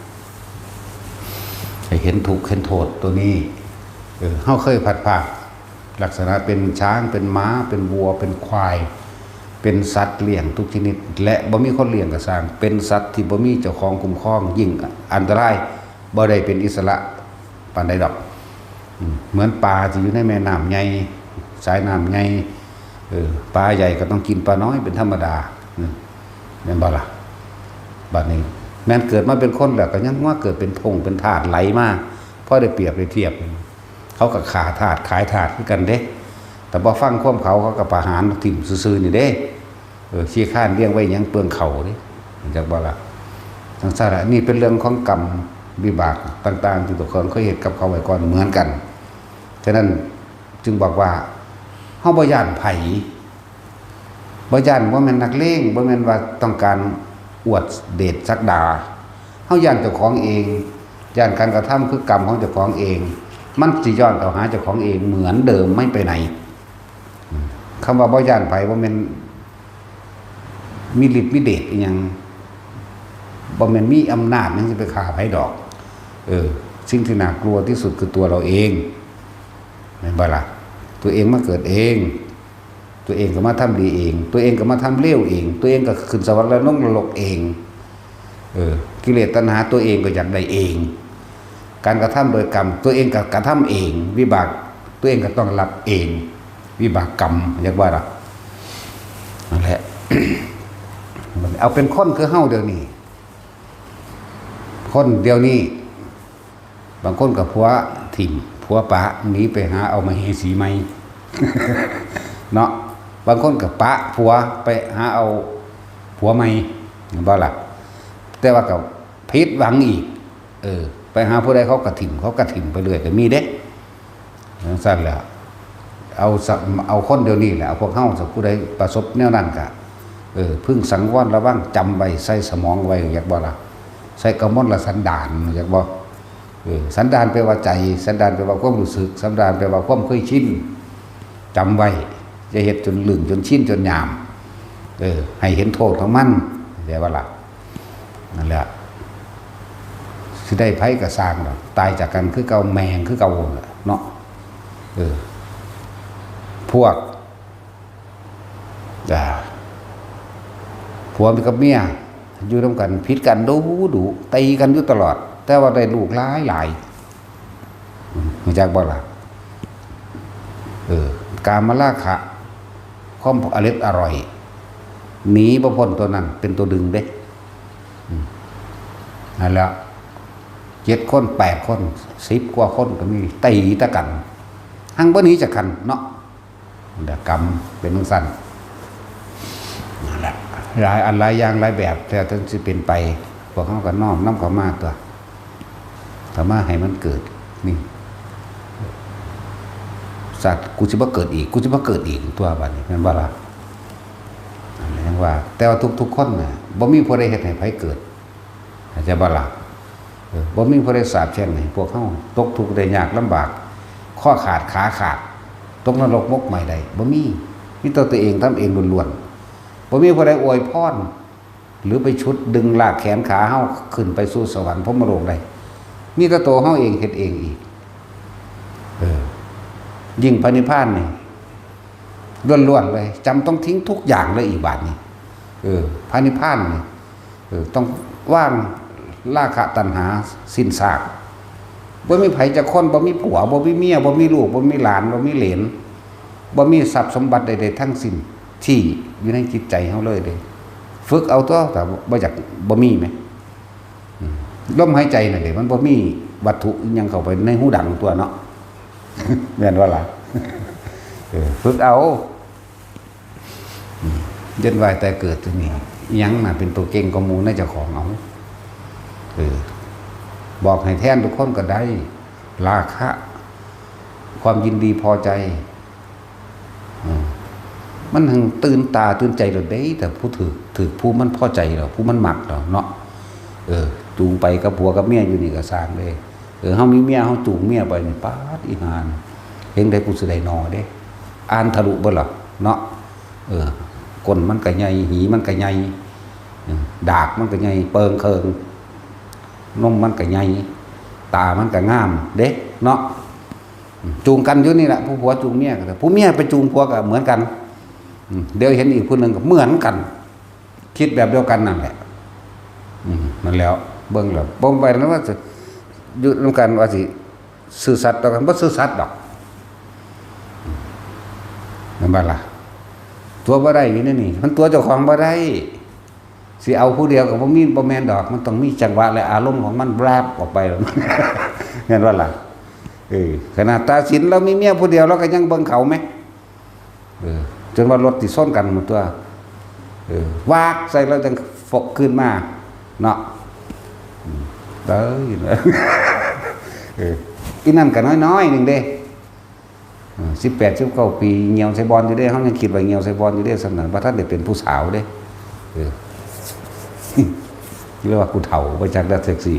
ให้เห็นทุกข์เห็นโทษตัวนี้เขาเคยผัดผ่าลักษณะเป็นช้างเป็นม้าเป็นวัวเป็นควายเป็นสัตว์เลี้ยงทุกชนิดและบ่มีคนเลี้ยงก็สร้างเป็นสัตว์ที่บ่มีเจ้าของคุ้มครองยิ่งอันตรายบ่ได้เป็นอิสระปานใดดอกเหมือนปลาที่อยู่ในแม่น้ำใหญ่สายน้ำใหญ่ปลาใหญ่ก็ต้องกินปลาน้อยเป็นธรรมดาแม่นบ่ล่ะบัดนี้แม้นเกิดมาเป็นคนแล้วก็ยังว่าเกิดเป็นพงเป็นธาตุไหลมาพอได้เปรียบได้เทียบเขาก็ขาธาตุขายธาตุคือกันเด้แต่พอฟังความเขาก็ประหารถิ่มซื่อๆนี่เด้ชี้ข้านเลี้ยงไว้ยังเปลืองเขาดิจากบ่ล่ะ ทั้งสาระนี่เป็นเรื่องของกรรมวิบากต่างๆที่ตัวคนเคยเห็นกับเขาไว้ก่อนเหมือนกันฉะนั้นจึงบอกว่าเฮาบ่ย้านไผบ่ย้านบ่แม่นนักเลงบ่แม่นว่าต้องการอวดเดชศักดาเฮาย้านเจ้าของเองย้านการกระทำคือกรรมของเจ้าของเองมันสิย้อนเข้าหาเจ้าของเองเหมือนเดิมไม่ไปไหนคำว่าบ่ย้านไผบ่แม่นมีฤทธิ์มีเดชอีหยังบ่แม่นมีอำนาจนั่นสิไปฆ่าไผดอกสิ่งที่น่ากลัวที่สุดคือตัวเราเองแม่นบ่ล่ะตัวเองมาเกิดเองตัวเองก็มาทำดีเองตัวเองก็มาทำเลวเองตัวเองก็ขึ้นสวรรค์แล้วลงนรกเองกิเลสตัณหาตัวเองก็อยากได้เองการกระทำโดยกรรมตัวเองก็กระทำเองวิบากตัวเองก็ต้องรับเองวิบากกรรมเรียกว่าล่ะนั่นแหละ เอาเป็นคนคือเฮาเดี๋ยวนี้คนเดียวนี้บางคนกับผัวถิ่มผัวปะหนีไปหาเอามาเฮสีใหม่ เนาะบางคนกับปะผัวไปหาเอาผัวใหม่บ่ล่ะแต่ว่ากับผิดหวังอีกไปหาผู้ใดเขากระถิ่มไปเรื่อยก็มีเด้สั่นแหละเอาคนเดียวนี้แหละเอาพวกเฮาสักผู้ใดประสบแนวนั้นก็พึ่งสังวรระวังจำไว้ใส่สมองไว้อยากบ่ล่ะใส่กระมอนละสันดานอยากบ่สันดานแปลว่าใจสันดานแปลว่าความรู้สึกสันดานแปลว่าความเคยชินจำไว้จะเฮ็ดจนลืมจนชินจนยามให้เห็นโทษของมันเดี๋ยวว่าล่ะนั่นแหละสิได้ไผก็สร้างดอกตายจากกันคือเก่าแมงคือเก่าเนาะพวกผัวกับเมียอยู่ร่วมกันผิดกันดูตีกันอยู่ตลอดแต่ว่าได้ลูกหลายมาจากบ่ล่ะกามราคะความอร่อยหนีบ่พ้นตัวนั้นเป็นตัวดึงเด้นั่นแหละ7 คน8 คน10 กว่าคนก็มีตีตะกันหั่งบ่หนีจากกันเนาะกรรมเป็นจังซั่นนั่นแหละหลายอันหลายอย่างหลายแบบแต่ถึงสิเป็นไปพวกเขาก็น้อมนำเข้ามาตัวถ้ามาให้มันเกิดนี่สัตว์กูสิบ่เกิดอีกตัวบัดนี้แม่นบ่ล่ะนั่นแหละว่าแต่ว่าทุกคนน่ะบ่มีผู้ใดเฮ็ดให้ไผเกิดเข้าใจบ่ล่ะบ่มีผู้ใดสาบแช่งให้พวกเฮาตกทุกข์ได้ยากลำบากข้อขาดขาขาดตกนรกมกใหม่ใดบ่มีตัวเองทำเองล้วนๆบ่มีผู้ใดอวยพรหรือไปชุดดึงลากแขนขาเฮาขึ้นไปสู่สวรรค์พรหมโลกได้มีแต่ตัวเฮาเองเฮ็ดเองอีกยิ่งพระนิพพานนี่ล้วนๆเลยจำต้องทิ้งทุกอย่างเลยอีกบาดนี้พระนิพพานนี่ต้องว่างราคะตัณหาสิ้นซากบ่มีไผจะคนบ่มีผัวบ่มีเมียบ่มีลูกบ่มีหลานบ่มีเหลนบ่มีทรัพย์สมบัติใดๆทั้งสิ้นที่อยู่ในจิตใจเฮาเลยฝึกเอาตัวแต่บ่อยากบ่มีไหมลมหายใจนั่นแหละมันบ่มีวัตถุอิหยังเข้าไปในหูดังตัวเนาะ แม่นว่าล่ะฝึกเอาเย็นวายแต่เกิดตัวนี้ยังน่ะเป็นตัวเก่งกว่าหมู่ในเจ้าของเอาบอกให้แทนทุกคนก็ได้ราคะความยินดีพอใจมันถึงตื่นตาตื่นใจเราได้แต่ผู้ถือผู้มันพอใจเราผู้มันหมักเราเนาะจูงไปกับผัวกับเมียอยู่นี่ก็สร้างเลยเฮามีเมียเฮาจูงเมียไปนี่ป๊าดอีหานเห็นได้กูสิได้นอเด้อ่านทะลุบ่ล่ะเนาะก้นมันก็ใหญ่หีมันก็ใหญ่ดากมันก็ใหญ่เปิงเคิงนมมันก็ใหญ่ตามันก็งามเด้เนาะจูงกันอยู่นี่แหละผู้ผัวจูงเมียก็ผู้เมียไปจูงผัวก็เหมือนกันเดี๋ยวเห็นอีกผู้นึงก็เหมือนกันคิดแบบเดียวกันนั่นแหละนั่นแล้วเบิ่งแล้วบ่ไปแล้วว่าจะอยู่นำกันว่าสิซื่อสัตย์ต่อกันบ่ซื่อสัตย์ดอกนั่นบ่ล่ะตัวบ่ได้อยู่ในนี่มันตัวเจ้าของบ่ได้สิเอาผู้เดียวก็บ่มีบ่แม่นดอกมันต้องมีจังหวะและอารมณ์ของมันแวบออกไปเห็นว่าล่ะขนาดตาสินเรามีเมียผู้เดียวเราก็ยังเบิ่งเขาไหมจนว่ารถติดซ้อนกันหมดตัววากใส่เราจังฟกขึ้นมาเนาะ เด้ออีนั่นก็น้อยๆนึงเด้18-19 ปีเหี่ยวใส่บอลอยู่เด้เฮายังคิดว่าเหี่ยวใส่บอลอยู่เด้ซั่นน่ะบ่ทันได้เป็นผู้สาวเด้เรียกว่ากูเฒ่าไปจากดัดเซ็กซี่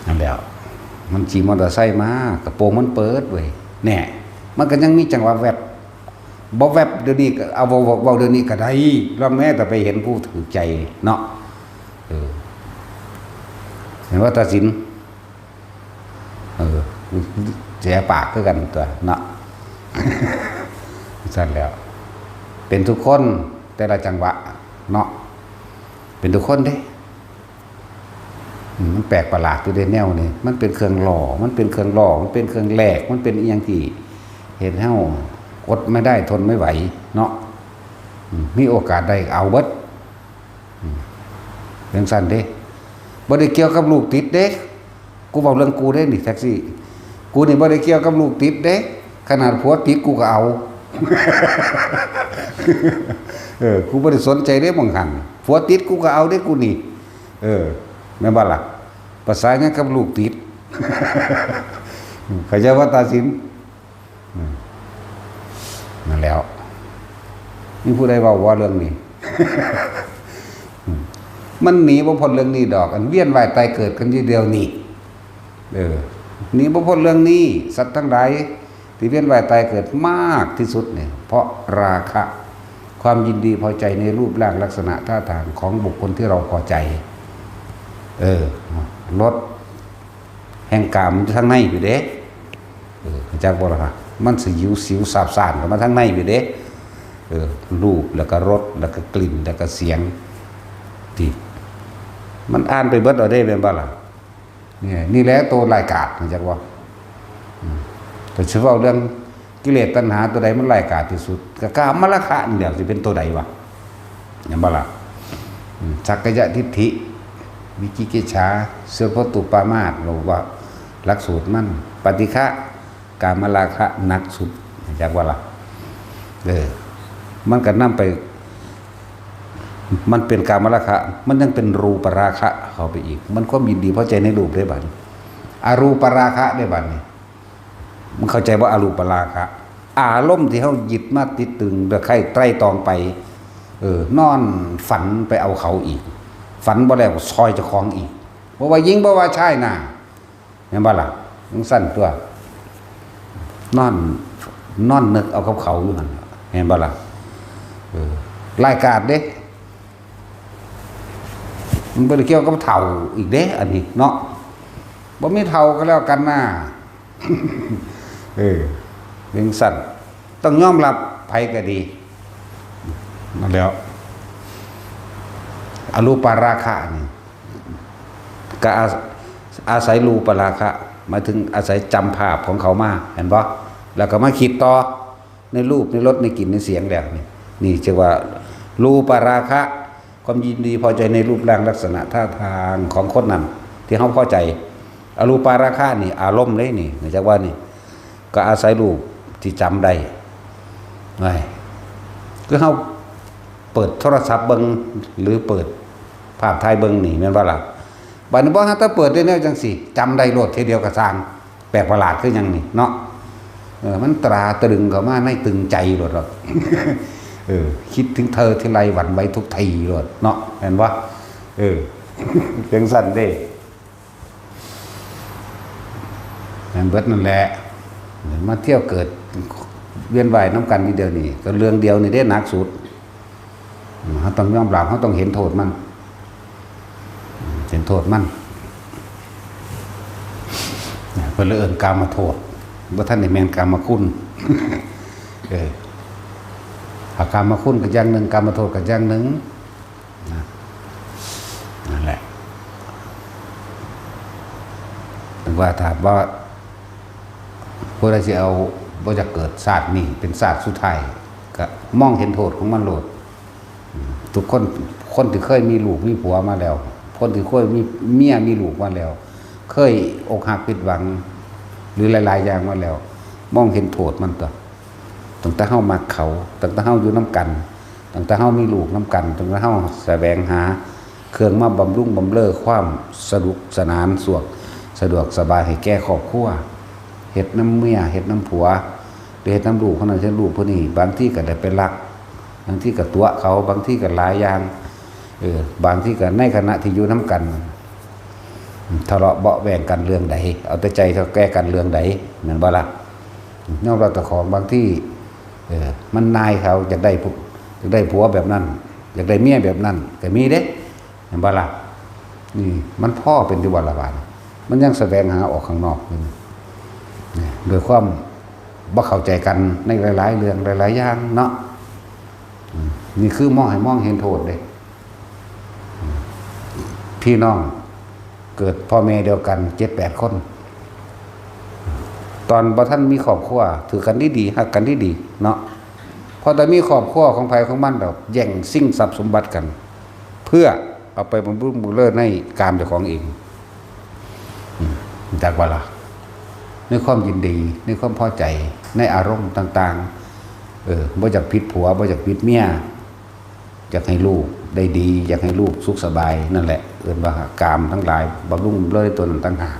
นั่นแล้วมันขี่มอเตอร์ไซค์มากระโปรงมันเปิดเว้ยแน่มันก็ยังมีจังหวะแวบบ่แวบเดี๋ยวนี้ก็เอาเว้าเดี๋ยวนี้ก็ได้แล้วแม้แต่ไปเห็นผู้ถือใจเนาะเห็นว่าตัดสินเสียปากคือกันตัวเนาะสั่นแล้วเป็นทุกคนแต่ละจังหวะเนาะเป็นทุกคนเด้มันแปลกประหลาดตัวเดนแนวนี่มันเป็นเครื่องหล่อมันเป็นเครื่องหล่อมันเป็นเครื่องแหลกมันเป็นอีหยังที่เห็นเฮากดไม่ได้ทนไม่ไหวเนาะมีโอกาสได้เอาเบิดเรื่องสั้นเด้บ่ได้เกี่ยวกับลูกติดเด้กูบอกเรื่องกูได้นี่แท็กซี่กูนี่บ่ได้เกี่ยวกับลูกติดเด้ขนาดผัวติดกูก็เอากูบ่ได้สนใจเด้บางหันผัวติดกูก็เอาเด้กูนี่แม่นบ่ล่ะภาษาเนี้ยกับลูกติดเข้าใจว่าตัดสินนั่นแล้วมีผู้ใดเว้าว่าเรื่องนี้ มันหนีบ่พ้นเรื่องนี้ดอกอันเวียนว่ายตายเกิดกันอยู่เดียวนี่หนีบ่พ้นเรื่องนี้สัตว์ทั้งหลายที่เวียนว่ายตายเกิดมากที่สุดเนี่ยเพราะราคะความยินดีพอใจในรูปร่างลักษณะท่าทางของบุคคลที่เราพอใจรถแห่งกามมันทางในอยู่เด้จักบ่ล่ะมันสิหิวสิวสาบซ่านเข้ามาทางในอยู่เด้รูปแล้วก็รสแล้วก็กลิ่นแล้วก็เสียงที่มันอ่านไปเบิดเอาได้เป็นบ่ล่ะนี่แหละตัวรายกาจจักว่าแต่เฉพาะเรื่องกิเลสตัณหาตัวใดมันรายกาจที่สุดก็กามราคะนี่แหละสิเป็นตัวใดวะเห็นบ่ล่ะสักกายทิฏฐิวิจิกิจฉาเสือพตุปามาสเราว่าหลักสูตรมันปฏิฆะกามราคะหนักสุดจากว่าล่ะมันก็นำไปมันเป็นกามราคะมันยังเป็นรูปราคะเข้าไปอีกมันความยินดีพอใจในรูปได้บัดอรูปราคะได้บัดนี่มันเข้าใจว่าอรูปราคะอารมณ์ที่เฮายึดมาติดตึงตะไคร่ไตร่ตองไปนอนฝันไปเอาเขาอีกฝันบ่แล้วซอยเจ้าของอีกบ่ว่ายิงบ่ว่าชายน่ะเห็นบ่ล่ะมันสั้นตัวนอนนึกเอากับเขาอยู่หั่นเห็นบ่ล่ะรายการเด้มันบ่ได้เกี่ยวกับเฒ่าอีกเด้อันนี้เนาะบ่มีเฒ่าก็แล้วกันน่ะเป็นสั้นต้องยอมรับไผก็ดีนั่นแล้วอรูปราคะนี่ก็อาศัยรูปราคะหมายถึงอาศัยจำภาพของเขามาเห็นบ่แล้วก็มาคิดต่อในรูปในรสในกลิ่นในเสียงแล้วนี่ชื่อว่ารูปราคะความยินดีพอใจในรูปร่างลักษณะท่าทางของคนนั้นที่เขาพอใจอรูปราคะนี่อารมณ์เลยนี่เนื่องจากว่านี่ก็อาศัยรูปที่จำได้ไงคือเขาเปิดโทรศัพท์เบิ่งหรือเปิดภาพถ่ายเบิ่งนี่แม่นบ่ล่ะบัดนี้บ่ฮะถ้าเปิดได้แนวจังซี่จำได้โลดทีเดียวก็สร้างแปลกประหลาดคือหยังนี่เนาะมันตราตรึงเข้ามาในตึงใจโลดหรอกคิดถึงเธอทีไรหวั่นไหวทุกทีโลดเนาะเห็นบ่จังซั่นเด้แม่นเบิดนั่นแหละมาเที่ยวเกิดเวียนว่ายน้ำกันนี่เดียวนี่ก็เรื่องเดียวนี่ได้หนักสุดเขาต้องยอมรับเขาต้องเห็นโทษมันเห็นโทษมันเพื่อเอิ้นกามาโทษว่าท่านในแมนกามาคุณหากกามาคุณกับอย่างหนึ่งกามาโทษกับอย่างหนึ่งนั่นแหละถึงว่าถามว่าพวกเราจะเอาว่าจะเกิดศาสตร์นี่เป็นศาสตร์สุดท้ายก็มองเห็นโทษของมันโลดทุกคนที่เคยมีลูกมีผัวมาแล้วคนที่เคยมีเมียมีลูกมาแล้วเคยอกหักผิดหวังหรือหลายๆอย่างมาแล้วมองเห็นโทษมันตั้งแต่เฮามักเขาตั้งแต่เฮาอยู่น้ำกัน ตั้งแต่เฮามีลูกน้ำกันตั้งแต่เฮาแสวงหาเครื่องมาบำรุงบำเรอความสนุกสนานสะดวกสบายให้แก่ครอบครัวเฮ็ดน้ำเมียเฮ็ดน้ำผัวหรือเฮ็ดน้ำลูกคนนั้นเช่นลูกผู้นี้บางที่ก็ได้ไปรักบางที่ก็ตัวเขาบางที่ก็หลายอย่างบางที่ก็ในขณะที่อยู่น้ำกันทะเลาะเบาะแวงกันเรื่องใดเอาแต่ใจเขาแก้กันเรื่องใดเหมือนบ่ล่ะนอกจากของบางที่มันนายเขาอยากได้ผัวแบบนั้นอยากได้เมียแบบนั้นก็มีเด้เห็นบ่ล่ะนี่มันพ่อเป็นที่วันละบาทมันยังแสวงหาออกข้างนอกโดยความบ่เข้าใจกันในหลายๆเรื่องหลายๆอย่างเนาะนี่คือมองเห็นโทษเด้พี่น้องเกิดพ่อแม่เดียวกัน 7-8 คนตอนบ่ท่านมีครอบครัวถือกันดีๆฮักกันดีๆเนาะพอแต่มีครอบครัวของไผของมันแล้วแย่งสิ่งทรัพย์สมบัติกันเพื่อเอาไปบำรุงบำเรอในกามเจ้าของเองจากว่าล่ะในความยินดีในความพอใจในอารมณ์ต่างๆบ่อยากผิดผัวบ่อยากผิดเมียอยากให้ลูกได้ดีอยากให้ลูกสุขสบายนั่นแหละว่ากามทั้งหลายบำรุงบำเรอตัวนั้นต่างหาก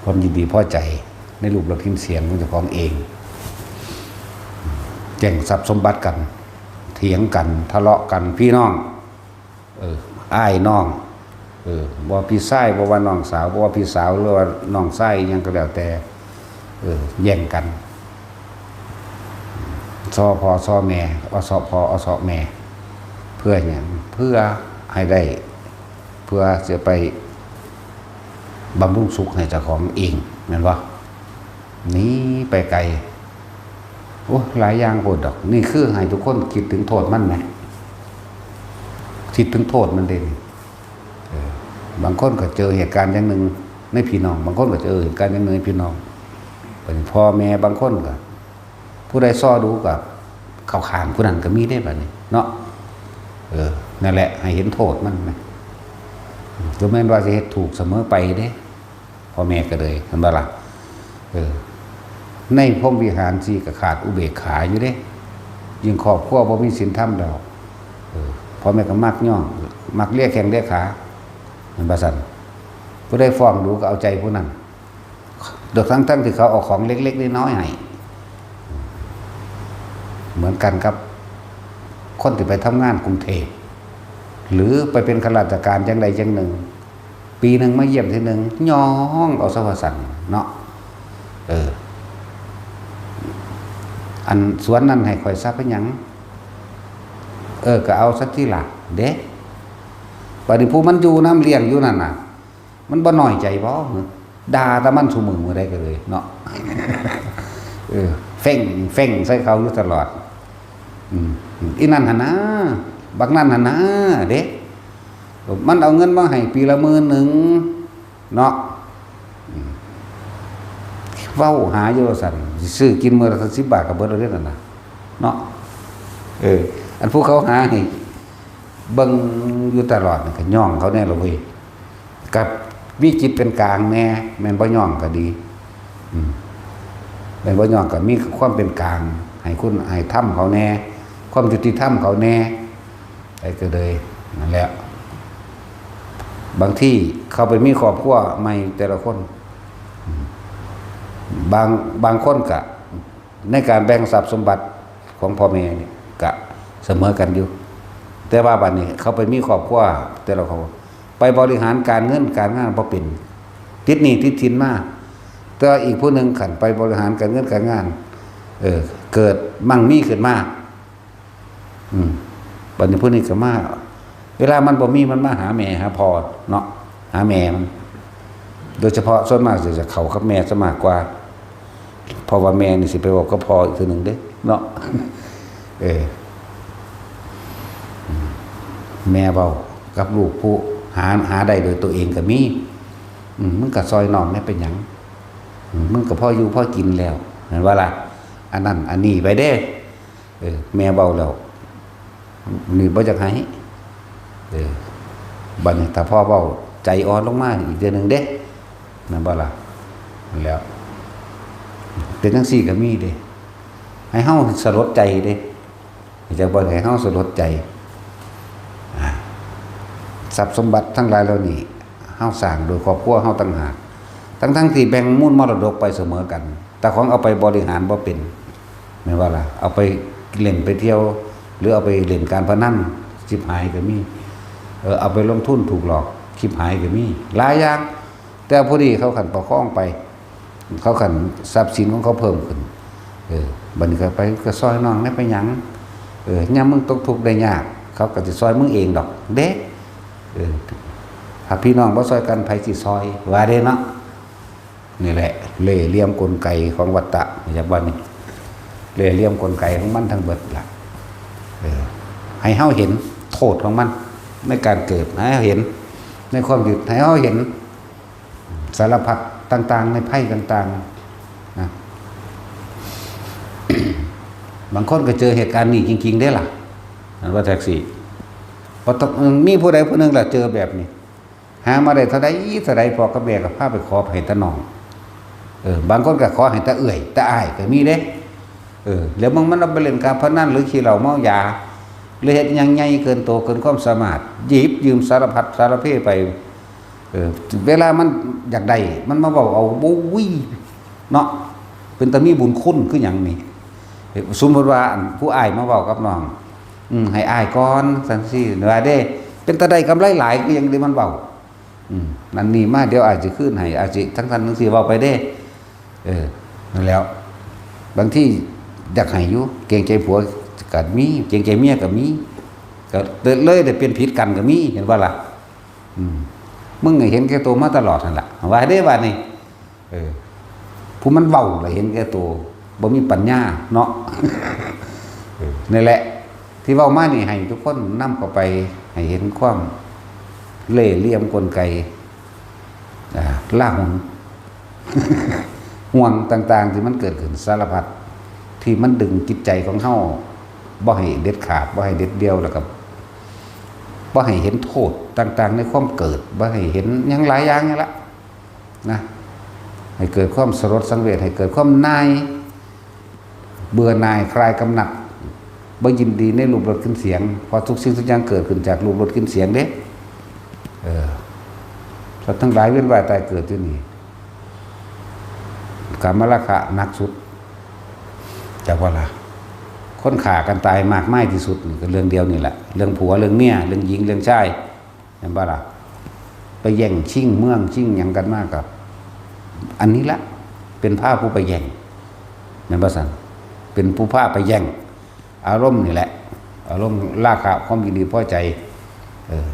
ความยินดีพอใจในรูปรสกลิ่นเสียงของเจ้าของเองแย่งทรัพย์สมบัติกันเถียงกันทะเลาะกันพี่น้องอ้ายน้องบ่พี่ชายบ่ว่าน้องสาวบ่ว่าพี่สาวหรือว่าน้องชายยังก็แล้วแต่แย่งกันซ้อพ่อซ้อแม่อสพ่ออสแม่เพื่อหยังเพื่อให้ได้เพื่อจะไปบำรุงสุขให้เจ้าของเองแม่นบ่นี้ไปไกลโอ้หลายอย่างโหดดอกนี่คือให้ทุกคนคิดถึงโทษมันไหมคิดถึงโทษมันเด่นบางคนก็เจอเหตุการณ์อย่างหนึ่งในพี่น้องบางคนก็เจอเหตุการณ์อย่างหนึ่งในพี่น้องเป็นพ่อแม่บางคนก็ผู้ใดซ้อดูกับเข้าข้างผู้นั้นก็มีได้แบบนี้เนาะนั่นแหละให้เห็นโทษมันไหมก็แม่นว่าจะเฮ็ดถูกเสมอไปเด้พ่อแม่ก็เลยเห็นบ่ล่ะในพรหมวิหารสิก็ขาดอุเบกขาอยู่เด้ยิ่งครอบครัวบ่มีศีลธรรมดอกพ่อแม่ก็มักย่องมักเรียกแข้งเรียกขาเหมือนบาสันผู้ได้ฟ้องดูก็เอาใจผู้นั้นโดยทั้งที่เขาเอาของเล็กๆน้อยๆให้เหมือนกันครับคนที่ไปทำงานกรุงเทพหรือไปเป็นข้าราชการจังใดจังหนึ่งปีหนึ่งมาเยี่ยมทีหนึ่งย่องเอาสวสันเนาะอันสวนนั้นให้คอยซักเป็นหยังก็เอาสักที่หลักเด้ปฏิผู้มันอยู่น้ำเลี้ยงอยู่นั่นน่ะมันบ่น้อยใจบ่ด่าตะมันสู่มือได้ก็เลยเนาะเฟ่งใส่เขาอยู่ตลอดอีนั่นหั่นนะบักนั่นหั่นนะเด้มันเอาเงินมาให้ปีละ10,000เนาะเว้าหาอยู่สั่นซื้อกินมื้อละ10 บาทก็เบิดแล้วเด้นั่นน่ะเนาะอันพวกเขาหาให้เบิ่งอยู่ตลอดก็ย่องเขาแน่ล่ะเว้ยกับมีจิตเป็นกลางแน่แม่นบ่ย่องก็ดีแม่นบ่ย่องก็มีความเป็นกลางให้คุณให้ธรรมเขาแน่ความยุติธรรมเขาแน่ไอ้ก็เลยนั่นแหละบางที่เขาไปมีครอบครัวใหม่แต่ละคนบางคนก็ในการแบ่งทรัพย์สมบัติของพ่อแม่นี่ก็เสมอกันอยู่แต่ว่าบัดนี้เขาไปมีครอบครัวแต่ละคนไปบริหารการเงินการงานบ่เป็นติดหนี้ติดสินมาแต่อีกผู้หนึ่งขันไปบริหารการเงินการงานเกิดมั่งมีขึ้นมาบัดนี้ผู้นี้ก็มาเวลามันบ่มีมันมาหาแม่หาพ่อเนาะหาแม่มันโดยเฉพาะส่วนมากจะเข้ากับแม่ซะมากกว่าเพราะว่าแม่นี่สิไปบอกกับพ่ออีกทีนึงเด้เนาะแม่เว้ากับลูกผู้หาได้โดยตัวเองก็มีมึงก็ซอยน้องแม่เป็นหยังมึงก็พ่ออยู่พ่อกินแล้วเห็นว่าล่ะอันนั้นอันนี้ไปเด้แม่เว้าแล้วนี่บ่จักให้บัดนี้ถ้าพ่อเว้าใจอ่อนลงมาอีกเดือนนึงเด้นั่นบ่ล่ะแล้วเป็นจังซี่ก็มีเด้ให้เฮาสลดใจเด้ จะบ่ให้เฮาสลดใจทรัพย์สมบัติทั้งหลายเหล่านี้เฮาสร้างโดยครอบครัวเฮาต่างหากทั้งที่แบ่งมูลมรดกไปเสมอกันแต่ของเอาไปบริหารบ่เป็นแม่นว่าล่ะเอาไปเล่นไปเที่ยวหรือเอาไปเล่นการพนันชิบหายก็มีเอาไปลงทุนถูกหลอกชิบหายก็มีหลายอย่างแต่พอดีเขาขันประคองไปเขาขันทรัพย์สินของเขาเพิ่มขึ้นบัดนี้ก็ไปก็ซอยน้องได้ไปหยังยามมึงตกทุกข์ได้ยากเขาก็สิซอยมึงเองดอกเด้ถ้าพี่น้องบ่ซอยกันไผสิซอยว่าเด้เนาะนี่แหละเล่ห์เหลี่ยมกลไกของวัฏฏะอย่างว่านี่เล่ห์เหลี่ยมกลไกของมันทั้งเบิดล่ะให้เฮาเห็นโทษของมันในการเกิดให้เฮาเห็นในความหยุดให้เฮาเห็นสารพัดต่างๆในไพ่ต่างๆนะ บางคนก็เจอเหตุการณ์นี้จริงๆได้ล่ะนั่นว่าแท็กซี่พอมีผู้ใดผู้หนึ่งล่ะเจอแบบนี้หามาได้เท่าใดพอกับแม่กับพาไปขอให้ตาน้องบางคนก็ขอให้ตาเอื่อยตาอ้ายก็มีเด้แล้วมันเอาไปเล่นการพนันหรือขี้เหล้าเมายาหรือเฮ็ดหยังใหญ่เกินโตเกินความสามารถหยิบยืมสารพัดสารเพไปเวลามันอยากได้มันมาบอกเอาโอ้ยเนาะเป็นตามีบุญคุณคือหยังนี่สมมติว่าผู้อ้ายมาบอกกับน้องให้อ้ายก่อนซั่นซี่ว่าเด้เป็นตาได้กำไรหลายก็ยังได้มันเว้านั่นนี่มาเดี๋ยวอาจจะขึ้นให้อาจจะทั้งทั้งสี่เว้าไปเด้นั่นแล้วบางที่อยากให้อยู่เกรงใจผัวก็มีเกรงใจเมียก็มีก็เลยได้เป็นผิดกันก็มีเห็นว่าล่ะมึงเห็นแก่ตัวมาตลอดนั่นล่ะว่าได้ว่านี่ผู้มันเว้าล่ะเห็นแก่ตัวบ่มีปัญญาเนาะนี่แหละที่เว้ามานี่ให้ทุกคนนำเข้าไปให้เห็นความเล่ห์เหลี่ยมกลไกล่าหุน ห่วงต่างๆที่มันเกิดขึ้นสารพัดที่มันดึงจิตใจของเฮาบ่ให้เด็ดขาดบ่ให้เด็ดเดียวแล้วก็บ่ให้เห็นโทษต่างๆในความเกิดบ่ให้เห็นหยังหลายอย่างนี่ละนะให้เกิดความสลดสังเวชให้เกิดความนายเบื่อหน่ายคลายกำหนัดบ่ยินดีในรูปรสกลิ่นเสียงเพราะทุกสิ่งทุกอย่างเกิดขึ้นจากรูปรสกลิ่นเสียงเด้สัตว์ทั้งหลายเวียนว่ายตายเกิดที่นี่กามราคะหนักสุดจากว่าล่ะคนฆ่ากันตายมากมายที่สุดก็เรื่องเดียวนี่แหละเรื่องผัวเรื่องเมียเรื่องหญิงเรื่องชายเห็นบ่ล่ะไปแย่งชิงเมืองชิงหยังกันมากกับอันนี้ละเป็นผ้าผู้ไปแย่งเห็นบ่ซั่นเป็นผู้ผ้าไปแย่งอารมณ์นี่แหละอารมณ์ราคะความยินดีพอใจ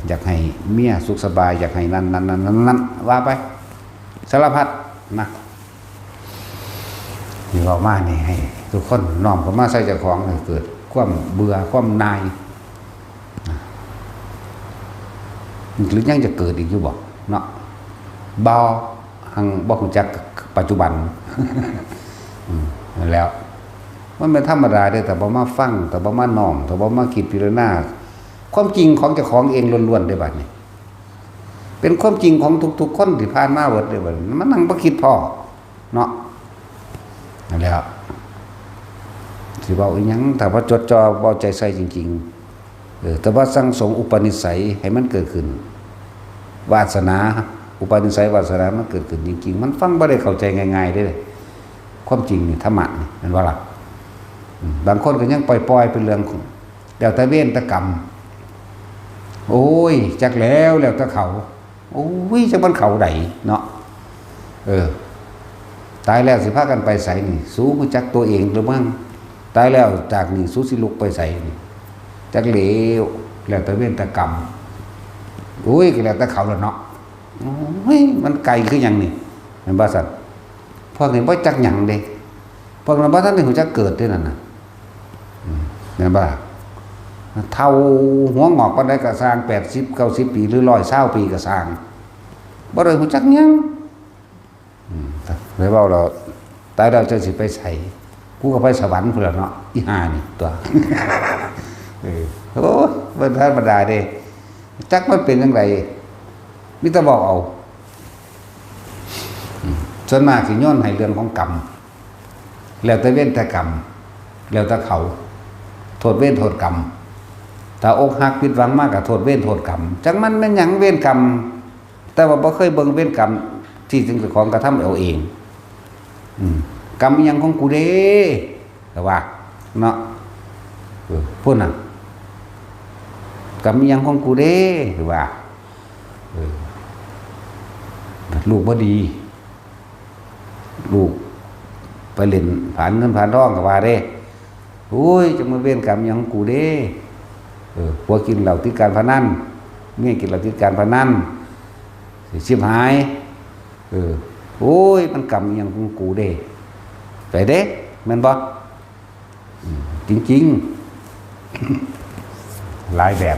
อยากให้เมียสุขสบายอยากให้นั่นว่าไปสารพัดนะนี่ว่ามานี่ให้ทุกคนน้อมเข้ามาใส่เจ้าของให้เกิดความเบื่อความนายหรือยังจะเกิดอีกอยู่บ่เนาะบ่หังบ่รู้จักปัจจุบัน แล้วมันเป็นธรรมดาได้แต่บ่มาฟังแต่บ่มาน้อมแต่บ่มาคิดพิจารณาความจริงของเจ้าของเองล้วนๆได้บัดนี้เป็นความจริงของทุกๆคนที่ผ่านมาเบิดได้บัดมันนั่งบ่คิดพอเนาะนั่นแหละสิเว้าอีหยังถ้าว่าจดจ่อบ่ใจใส่จริงๆแต่ว่าสั่งสมอุปนิสัยให้มันเกิดขึ้นวาสนาอุปนิสัยวาสนามันเกิดขึ้นจริงๆมันฟังบ่ได้เข้าใจง่ายๆได้เลยความจริงนี่ธรรมะนี่นั่นว่าล่ะบางคนก็ยังปล่อยๆเป็นเรื่องของแล้วแต่เวรแต่กรรมโอ้ยจักแล้วแต่เขาโอ้ยจักมันเขาใดเนาะตายแล้วสิพากันไปไสนี่สู้บ่จักตัวเองหรือมั่งตายแล้วจากนี่สู้สิลุกไปไสนี่จักเหลวแล้วแต่เวรแต่กรรมโอ้ยก็แล้วแต่เขาแล้วเนาะโอ้ยมันไกลคือหยังนี่แม่นบ่ซั่นพวกนี้บ่จักหยังเด้พวกนั้นบ่ทันได้ฮู้จักเกิดด้วยนั่นน่ะแม่นบ่เท่าหัวงอกปานใดก็สร้าง80 90ปีหรือ120ปีก็สร้างบ่ได้ฮู้จักหยังเลยเว้าเราตายแล้วจะสิไปไสกูก็ไปสวรรค์พุ่นล่ะเนาะอีห่านี่ตัวโอ้บ่ธรรมดาเด้จักมันเป็นจังไดมีแต่บอกเอาส่วนมากสิย้อนให้เรื่องของกรรมแล้วแต่เว้นแต่กรรมแล้วแต่เขาโท ทษเวรโทษกรรมถ้าอกหักผิดหวังมากก็โทษเวรโทษกรรมจักมันแม่นหยังเวรกรรมแต่ว่าบ่เคยเบิ่งเวรกรรมที่จึงเป็นของกระทำเอาเองกรรมอิหยังของกูเด้แต่ว่าเนาะพูดน่ะกรรมอิหยังของกูเด้หรือว่าลูกบ่ดีลูกไปเล่นผ่านเงินผ่านทองก็ว่าเด้โอ้ยจะมาเวรกรรมอิหยังของกูเด้พวกกินเหล้าติดการพนันเมียกินเหล้าติดการพนันสิชิบหายโอ้ยมันกรรมอิหยังของกูเด้ไปเด้แม่นบ่จริงๆหลายแบบ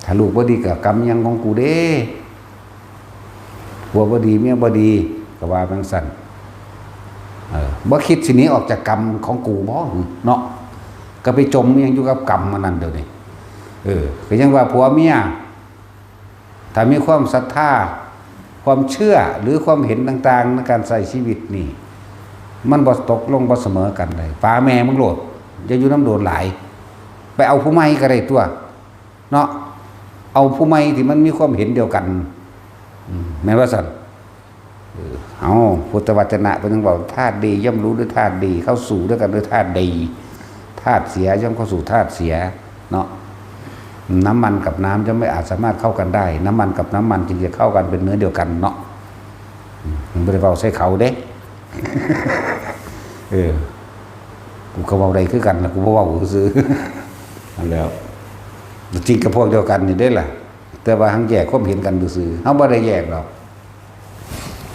ถ้าลูกบ่ดีก็กรรมอิหยังของกูเด้ผัวบ่ดีเมียบ่ดีก็ว่าจังซั่นบ่คิดสิหนีออกจากกรรมของกูบ่เนาะก็ไปจมยังอยู่กับกรรมมันนั่นเดี๋ยวนี้ก็ยังว่าผัวเมียถ้ามีความศรัทธาความเชื่อหรือความเห็นต่างๆในการใช้ชีวิตนี่มันบ่ตกลงบ่เสมอกันเลยป้าแม่มึงโลดอย่าอยู่น้ำโดนหลายไปเอาผู้ใหม่ก็ได้ตัวเนาะเอาผู้ใหม่ที่มันมีความเห็นเดียวกันแม้ว่าสั่นเอาพุทธวจนะเป็นต้องบอกธาตุดีย่อมรู้ด้วยธาตุดีเข้าสู่ด้วยกันด้วยธาตุดีธาตุเสียย่อมเข้าสู่ธาตุเสียเนาะน้ำมันกับน้ำจะไม่อาจสามารถเข้ากันได้น้ำมันกับน้ำมันจึงจะเข้ากันเป็นเนื้อเดียวกันเนาะมึงไปเบาใส่เขาเด้กูก็เบาใดคือกันนะกูเบาซื้อแล้วจริงกับพวกเดียวกันนี่ได้ล่ะแต่ว่าทั้งแยกความเห็นกันซื้อเขาไม่ได้แยกหรอก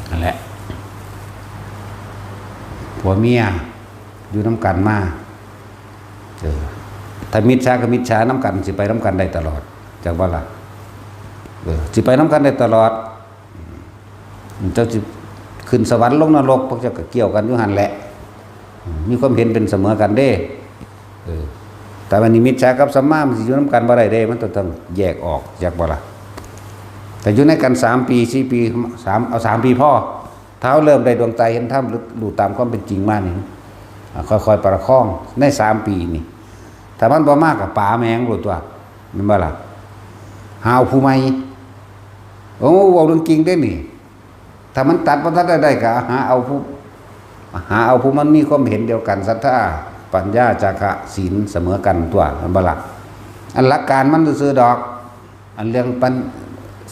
นั่นแหละผัวเมียอยู่น้ำกันมาถ้ามิจฉากับมิจฉาน้ำกันสิไปน้ำกันได้ตลอดจากว่าล่ะสิไปน้ำกันได้ตลอดเจ้าจะขึ้นสวรรค์ลงนรกพวกเจ้าก็เกี่ยวกันอยู่หันแหละมีความเห็นเป็นเสมอกันเด้แต่วันนี้มิจฉากับสัมมามันสิอยู่น้ำกันบ่ได้เด้มันต้องแยกออกจากบ่ล่ะแต่อยู่ในกัน3 ปี4 ปีเอา3 ปีพ่อเท้าเริ่มได้ดวงใจเห็นธรรมรู้ตามความเป็นจริงมานี่ค่อยๆประคองใน3 ปีนี่ถ้ามันบ่มากกับป๋าแมงรู้ตัวมันบ่ล่ะหาผู้ใหม่โอ้เว้าเรื่องจริงได้นี่ถ้ามันตัดบ่ทันได้ก็หาเอาผู้มันมีความเห็นเดียวกันศรัทธาปัญญาจาคะศีลเสมอกันตัวมันบ่ล่ะอันหลักการมันซื่อดอกอันเรื่อง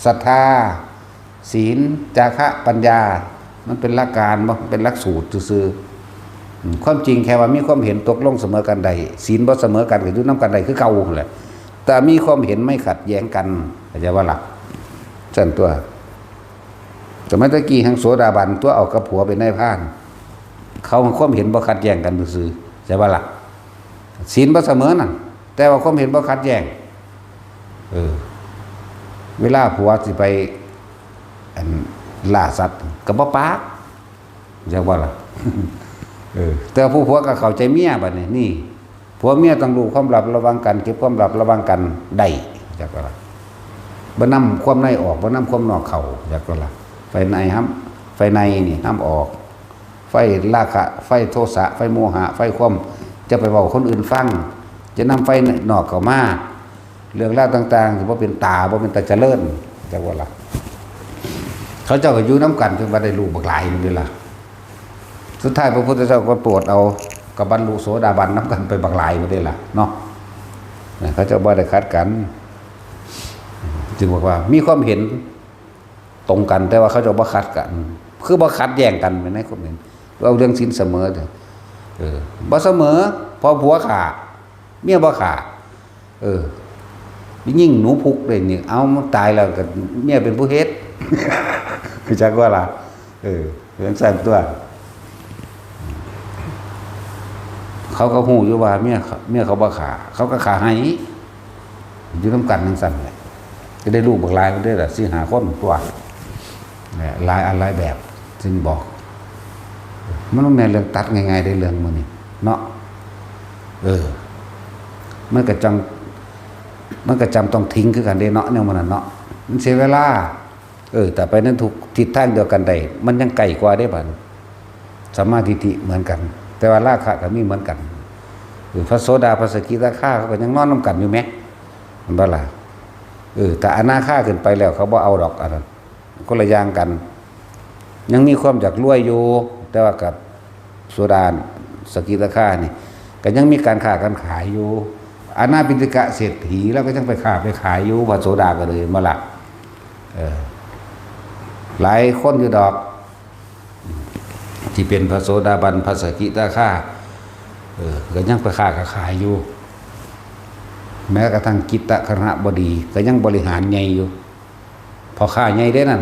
ศรัทธาศีลจาคะปัญญามันเป็นหลักการบ่เป็นหลักสูตรซื่อความจริงแค่ว่ามีความเห็นตกลงเสมอกันใดศีลบ่เสมอกันก็อยู่นำกันใดคือเก่าแหละแต่มีความเห็นไม่ขัดแย้งกันเข้าใจว่าหลักซั่นตัวสมัยตะกี้หังโสดาบันตัวเอากับผัวเป็นนายพรานเขาความเห็นบ่ขัดแย้งกันซื่อใช่ป่ะล่ะศีลบ่เสมอนั่นแต่ว่าความเห็นบ่ขัดแย้งเวลาผัวสิไปล่าสัตว์ก็บ่ปากใช่ป่ะล่ะแต่ผู้ผัวก็เข้าใจเมียบัดนี้นี่ผัวเมียต้องรู้ความลับระวังกันเก็บความลับระวังกันได้จักว่าล่ะบ่นำความในออกบ่นำความนอกเข้าจักว่าล่ะไฟในครับไฟในนี่ห้ามออกไฟราคะไฟโทสะไฟโมหะไฟความจะไปบอกคนอื่นฟังจะนำไฟนอกเข้ามาเรื่องราวต่างๆที่บ่เป็นตาบ่เป็นตาเจริญจักว่าล่ะเขาเจ้าก็อยู่น้ำกันจนว่าได้ลูกบักหลายนี่ล่ะสุดท้ายพระพุทธเจ้าก็โปรดเอากับบรรลุโสดาบันน้ำกันไปบักหลายบ่ได้ล่ะเนาะเขาเจ้าบ่ได้คัดกันจึงบอกว่ามีความเห็นตรงกันแต่ว่าเขาจะบ่ขัดกันคือบ่ขัดแย้งกันไปในคนหนึ่งเอาเรื่องศีลเสมอบ่เสมอพอผัวขาเมียบ่ขายิ่งหนูพุกเลยนี่เอามันตายแล้วก็เมียเป็นผู้เฮ็ดคือจักว่าล่ะเรื่องสั่นตัวเขาก็ฮู้อยู่ว่าเมียเขาบ่ขาเขาก็ขาให้อยู่นำกันจังซั่นแหละจะได้ลูกบักหลายก็ได้ล่ะ4 5 คนตัวหลายอันหลายแบบจึงบอกมันบ่แม่นเรื่องตัดง่ายๆได้เรื่องมื้อนี้เนาะมันก็จำต้องทิ้งคือกันเด้เนาะแนวมันน่ะเนาะมันเสียเวลาแต่ไปนั้นถูกทิศทางเดียวกันได้มันยังไกลกว่าได้บัดสัมมาทิฏฐิเหมือนกันแต่ว่าราคะก็มีเหมือนกัน พระโสดาพระสกิทาคาเขาก็ยังนอนน้ำกันอยู่ไหมมันบ่ล่ะแต่อนาคาขึ้นไปแล้วเขาบ่เอาดอกอันนั้นคนละอย่างกันยังมีความอยากรวยอยู่แต่ว่ากับโสดาสกิทาคานี่ก็ยังมีการค้าการขายอยู่อนาปิณฑิกะเศรษฐีแล้วก็ยังไปค้าไปขายอยู่พระโสดาก็เลยมาละหลายคนอยู่ดอกที่เป็นพระโสดาบันพระสกิทาคาก็ยังไปค้าขายอยู่แม้กระทั่งกิตตคณบดีก็ยังบริหารใหญ่อยู่พอค้าใหญ่ได้นั่น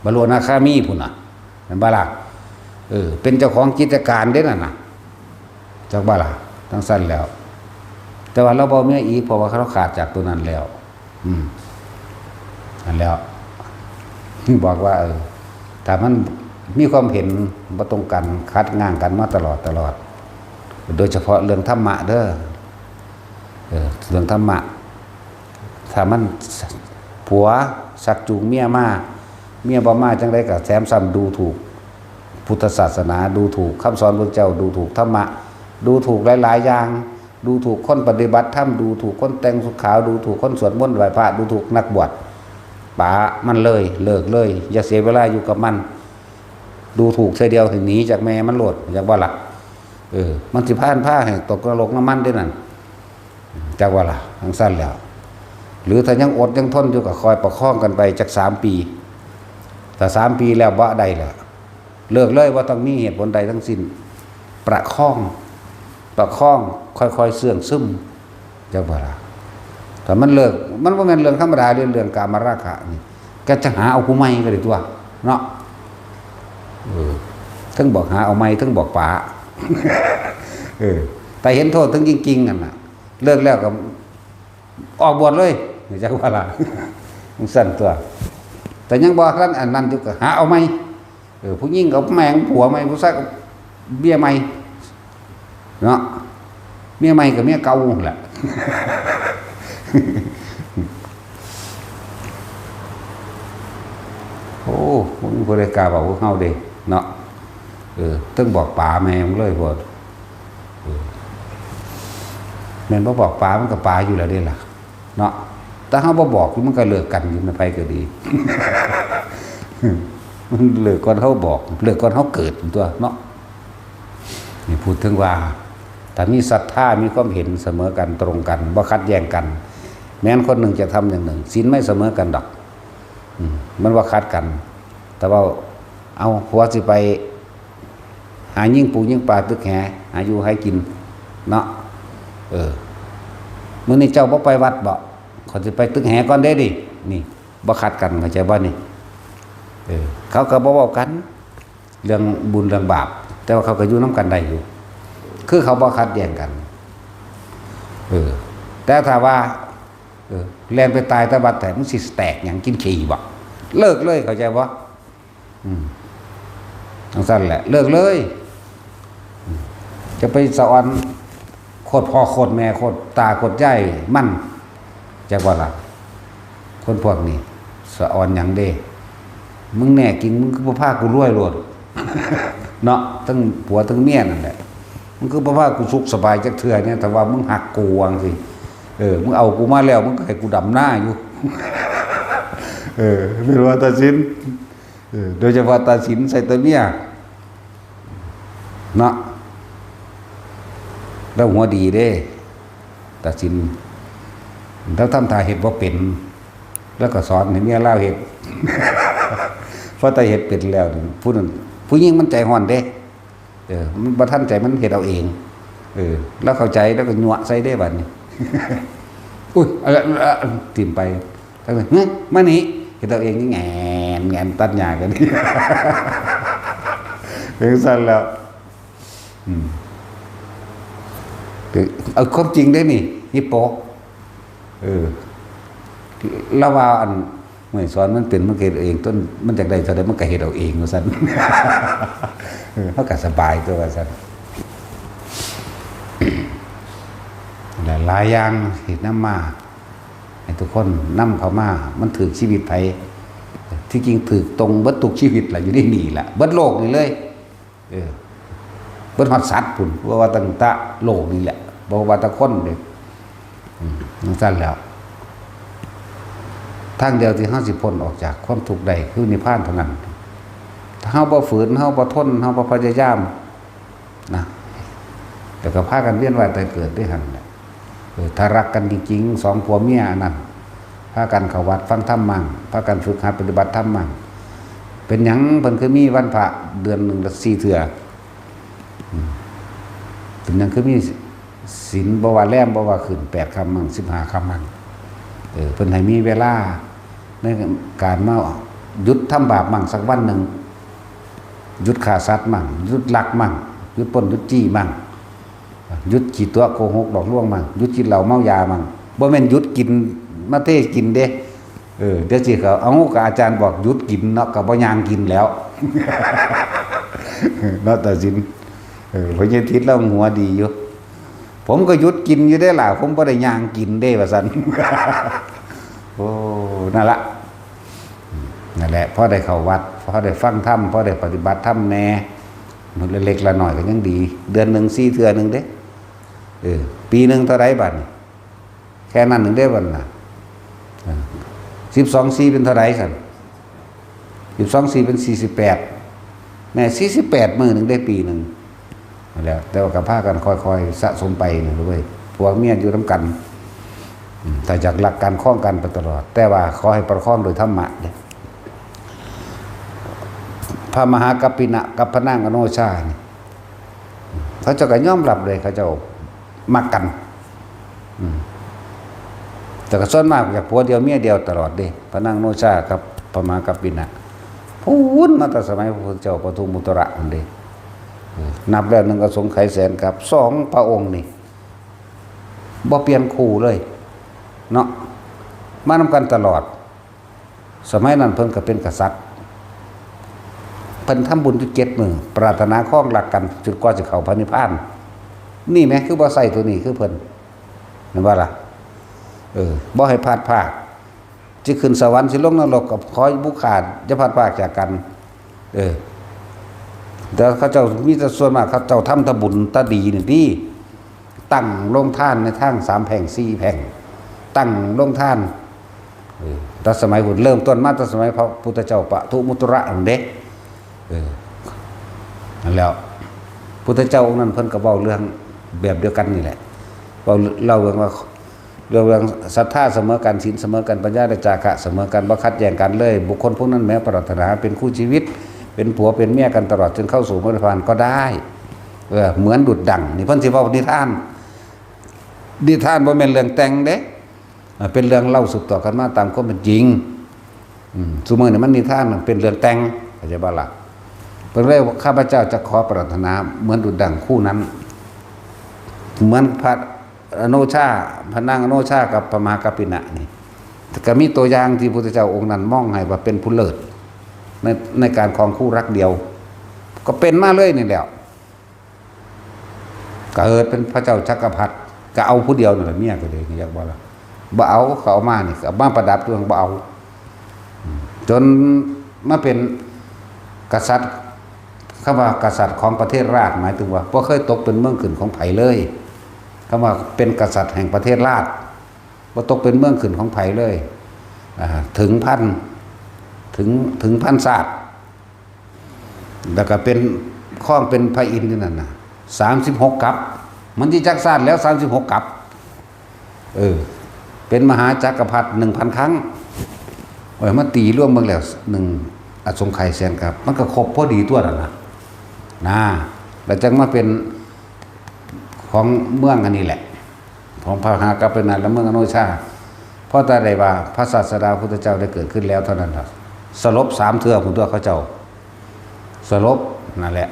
บรรลุอนาคามีพุ่นน่ะนั่นบ่ล่ะเป็นเจ้าของกิจการได้นั่นน่ะจากบ่ล่ะทั้งสั้นแล้วแต่ว่าเราบ่มีอีกเพราะว่าเขาขาดจากตัวนั้นแล้วนั่นแล้วบอกว่าถ้ามันมีความเห็นบ่ตรงกันคัดง้างกันมาตลอดโดยเฉพาะเรื่องธรรมะเด้อเรื่องธรรมะถ้ามันผัวสักจูงเมียมาเมียบ่มาจังได๋ก็แถมซ้ำดูถูกพุทธศาสนาดูถูกคำสอนพระเจ้าดูถูกธรรมะดูถูกหลายๆอย่างดูถูกคนปฏิบัติธรรมดูถูกคนแต่งสุขาวดูถูกคนสวดมนต์ไหว้พระดูถูกนักบวชป๋ามันเลยเลิกเลยอย่าเสียเวลาอยู่กับมันดูถูกเสียเดียวถึงหนีจากแม่มันโลดจากว่าล่ะมันสิพานผ้าให้ตกนรกน้ำมันด้วยนั่นจากว่าล่ะทั้งสั้นแล้วหรือถ้ายังอดยังทนอยู่ก็คอยประคองกันไปจาก3 ปีแต่3 ปีแล้วบ่ได้แล้วเลิกเลยว่าต้องมีเหตุผลใดทั้งสิ้นประคองค่อยๆเสื่องซึมจากว่าล่ะแต่มันเลิกมันบ่แม่นเรื่องธรรมดาเรื่องกามราคะนี่ก็จะหาเอาผู้ใหม่ก็ได้ตัวเนาะทั้งบอกหาเอาไม้ทั้งบอกป๋าแต่เห็นโทษทั้งจริงๆกันน่ะเลิกแล้วก็ออกบวชเลยจักว่าล่ะมันสั่นตัวแต่ยังบอกกันอันนั้นอยู่ก็หาเอาไม้ผู้หญิงกับแม่งผัวไม้ผู้ชายกับเบี้ยไม้เนาะเมียใหม่กับเมียเก่าแหละโอ้ผมบริการบอกว่าเฮาเด้เนาะต้องบอกป๋าแม่ผมเลยพอแม่นบ่บอกป๋ามันก็ป๋าอยู่แล้วเด้ล่ะเนาะแต่เฮาบ่บอกมันก็เลิกกันอยู่มันไปก็ดี มันเลิกก่อนเฮาบอกเลิกก่อนเฮาเกิดตัวเนาะนี่พูดถึงว่าถ้ามีศรัทธามีความเห็นเสมอกันตรงกันบ่ขัดแย้งกันแม้นคนหนึ่งจะทำอย่างหนึ่งศีลไม่เสมอกันดอกมันว่าขัดกันแต่ว่าเอาผัวสิไปหายิ่งปูยิ่งปลาตึกแหหาอยู่ให้กินเนาะมื้อนี้เจ้าบ่ไปวัดบ่เขาสิไปตึกแหก่อนเด้ดินี่บ่ขัดกันเข้าใจบ่นี่เขาก็บ่เว้ากันเรื่องบุญเรื่องบาปแต่ว่าเขาก็อยู่นำกันได้อยู่คือเขาบ่ขัดแย้งกันแต่ถ้าว่าแล่นไปตายตะบัดแต่มันสิแตกหยังกินขี้บ่เลิกเลยเข้าใจบ่ทั้งสั้นแหละเลิกเลยจะไปสะออนโคตรพ่อโคตรแม่โคตรตาโคตรยายมันจักว่าล่ะคนพวกนี้สะออนหยังเด้มึงแน่กินมึงคือบ่พากูรวยโลดเนาะทั้งผัวทั้งเมียนั่นแหละมึงคือบ่ว่ากูสุขสบายจักเทื่อเนี่ยแต่ว่ามึงหักกูวังสิมึงเอากูมาแล้วมึงก็ให้กูดำหน้าอยู่ไม่รู้ว่าตัดสินโดยเฉพาะตัดสินใส่ตัวเมียเนาะแล้วหัวดีเด้ตัดสินแล้วทำท่าเฮ็ดบ่เป็นแล้วก็สอนให้เมียเล่าเฮ็ดเพราะแต่เฮ็ดเป็นแล้วผู้นั้นผู้หญิงมันใจร้อนเด้มันบ่ทันใจมันเฮ็ดเอาเองแล้วเข้าใจแล้วก็ยั่วใส่ได้บัดนี้อุ้ยติ่มไปทั้งนั้นมานี่เฮ็ดเอาเองนี่แงนตัดหญ้ากันนี่เป็นซั่นแล้วเอาความจริงได้นี่ฮิปโปแล้วว่าอันเมื่อสอนมันเป็นมันเฮ็ดเองต้นมันจากใดเท่าใดมันก็เฮ็ดเอาเองว่าซั่นเฮาก็สบายตัวว่าซั่นหลายอย่างเฮ็ดนำมาให้ทุกคนนำเข้ามามันถึกชีวิตไผที่จริงถึกตรงเบิดทุกชีวิตล่ะอยู่ในนี่ล่ะเบิดโลกนี่เลย เพิ่นฮอดสัตว์พุ่นว่าตั้งตะโลกนี่แหละบ่ว่าแตะคนเด้นั่นซั่นแล้วทางเดียวที่เฮาสิพ้นออกจากความทุกข์ได้คือนิพพานเท่านั้นถ้าเฮาบ่ฝืนเฮาบ่ทนเฮาบ่พยายามนะแต่ก็พากันเวียนว่ายตายเกิดด้วยหั่นแหละถ้ารักกันจริงๆ2ผัวเมียอันนั้นพากันเข้าวัดฟังธรรมมั่งพากันฝึกหัดปฏิบัติธรรมมั่งเป็นหยังเพิ่นคือมีวันพระเดือนนึงละ4เทื่อเป็นหยังคือมีศีลบ่ว่าแลมบ่ว่าขึ้น8ค่ำมั่ง15ค่ำมั่งเพิ่นให้มีเวลาในการมาหยุดทำบาปมั่งสักวันนึงหยุดฆ่าสัตว์มั่งหยุดลักมั่งหยุดปล้นหยุดจี้มั่งหยุดขี้ตัวโกหกหลอกลวงมั่งหยุดกินเหล้าเมายามั่งบ่แม่นหยุดกินมาเทกินเด้เดี๋ยวสิเขาเอากับอาจารย์บอกหยุดกินเนาะก็บ่ย่างกินแล้วเนาะแต่สินพญาทิศเราหัวดีอยู่ผมก็หยุดกินอยู่ได้ล่ะผมบ่ได้ย่างกินเด้ว่าซั่นโอ้นั่นละนั่นแหละพอได้เข้าวัดพอได้ฟังธรรมพอได้ปฏิบัติธรรมแน่มันเล็กๆละหน่อยก็ยังดีเดือนนึง4เทื่อนึงเด้ปีนึงเท่าไหร่บัดนี้แค่นั้นนึงได้บัดน่ะ12 4เป็นเท่าไหร่ซั่น12 4เป็น48แม่48มื้อนึงได้ปีนึงแล้วแต่ว่าก็พากันค่อยๆสะสมไปนี่เว้ยผัวเมียอยู่นำกันแต่จากหลักการคล้องกันไปตลอดแต่ว่าขอให้ประคองโดยธรรมะเด้พระมหากัปปินะกับพระนางอโนชานี่เขาเจ้าก็ยอมรับเลยเขาเจ้ามักกันแต่ก็ส่วนมากจากผัวเดียวเมียเดียวตลอดเด้พระนางอโนชากับพระมหากัปปินะพูนมาแต่สมัยพระพุทธเจ้าปทุมมุตระนั่นเด้นับแล้วนึงก็สงไขยแสนกับ2พระองค์นี่บ่เปลี่ยนคู่เลยเนาะมานำกันตลอดสมัยนั้นเพิ่นก็เป็นกษัตริย์เพิ่นทำบุญอยู่7มื้อปรารถนาครองรักกันจนกว่าสิเข้าพระนิพพานนี่แหมคือบ่ใส่ตัวนี้คือเพิ่นเห็นบ่ล่ะบ่ให้พลาดพลาดสิขึ้นสวรรค์สิลงนรกก็ขอบุขาดอย่าพลาดพลาดจากกันแต่เขาเจ้ามีแต่ส่วนมากเขาเจ้าทำตะบุญตะดีนี่ที่ตั้งโรงทานในทาง3แผ่ง4แผ่งตั้งโรงทานแต่สมัยหุ่นเริ่มต้นมาแต่สมัยพระพุทธเจ้าปทุมุตระอันเด้นั่นแล้วพุทธเจ้าองค์นั้นเพิ่นก็เว้าเรื่องแบบเดียวกันนี่แหละเว้าเล่าเรื่องว่าเรื่องศรัทธาเสมอกันศีลเสมอกันปัญญาและจาคะเสมอกันบ่ขัดแย้งกันเลยบุคคลพวกนั้นแม้ปรารถนาเป็นคู่ชีวิตเป็นผัวเป็นเมียกันตลอดจนเข้าสู่มรรคผลก็ได้เหมือนดุจดั่งนี่เพิ่นสิเว้านิทานบ่แม่นเรื่องแต่งเด้เป็นเรื่องเล่าสืบต่อกันมาตามความเป็นจริงซุมื้อนี้มันนิทานมันเป็นเรื่องแต่งเข้าใจบ่ล่ะเพิ่นเลยข้าพเจ้าจะขอปรารถนาเหมือนดุจดั่งคู่นั้นเหมือนพระอโนชาพระนางอโนชากับพระมหากัปปินะนี่ก็มีตัวอย่างที่พระพุทธเจ้าองค์นั้นมองให้ว่าเป็นผู้เลิศในการครองคู่รักเดียวก็เป็นมาเลยนี่แหละเกิดเป็นพระเจ้าจักรพรรดิก็เอาผู้เดียวนั่นแหละเมียก็เลยอยากบ่ล่ะบ่เอาเขาเอามานี่ก็มาประดับตัวบ่เอาจนมาเป็นกษัตริย์คำว่ากษัตริย์ของประเทศราชหมายถึงว่าบ่เคยตกเป็นเมืองขึ้นของไผเลยคำว่าเป็นกษัตริย์แห่งประเทศราชบ่ตกเป็นเมืองขึ้นของไผเลยถึงพันศาสตร์แล้วก็เป็นข้องเป็นพระอินทร์นั่นน่ะ36กัปมันที่จักรศาสตร์แล้ว36กัปเป็นมหาจักรพรรดิ 1,000 ครั้งมาตีร่วมเบิ่งแล้ว1อสงไขยแสนกัปมันก็ครบพอดีตัวนั่นน่ะแล้วจังมาเป็นของเมืองอันนี้แหละของพระมหากัปปินะและเมืองอโนชาเพราะแต่ใดว่าพระศาสดาพุทธเจ้าได้เกิดขึ้นแล้วเท่านั้นครับสลบ3เทื่อผมตัวเขาเจ้าสลบนั่นแหละ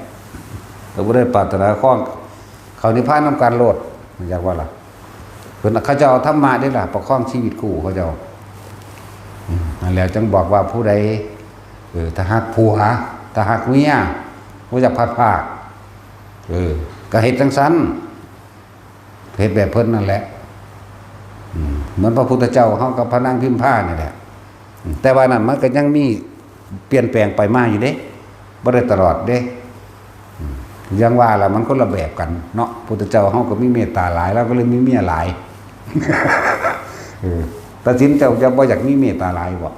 ก็บ่ได้ปรารถนาข้องเขานิพพานนำการโลดอยากว่าล่ะเพิ่นเขาเจ้าธรรมะได้ล่ะประคองชีวิตคู่เขาเจ้านั่นแหละจึงบอกว่าผู้ใดถ้าหากผัวถ้าหากเมียบ่อยากพลาดพลาดก็เฮ็ดจังซั่นเฮ็ดแบบเพิ่นนั่นแหละเหมือนพระพุทธเจ้าเฮากับพระนางพิมพานี่แหละแต่ว่านั้นมันก็ยังมีเปลี่ยนแปลงไปมาอยู่เด้บ่ได้ตลอดเด้ ยังว่าล่ะมันคนละแบบกันเนาะพุทธเจ้าเฮาก็มีเมตตาหลายแล้วก็เลยมีเมียหลายตัดสินเจ้าจะบ่อยากมีเมตตาหลายบ่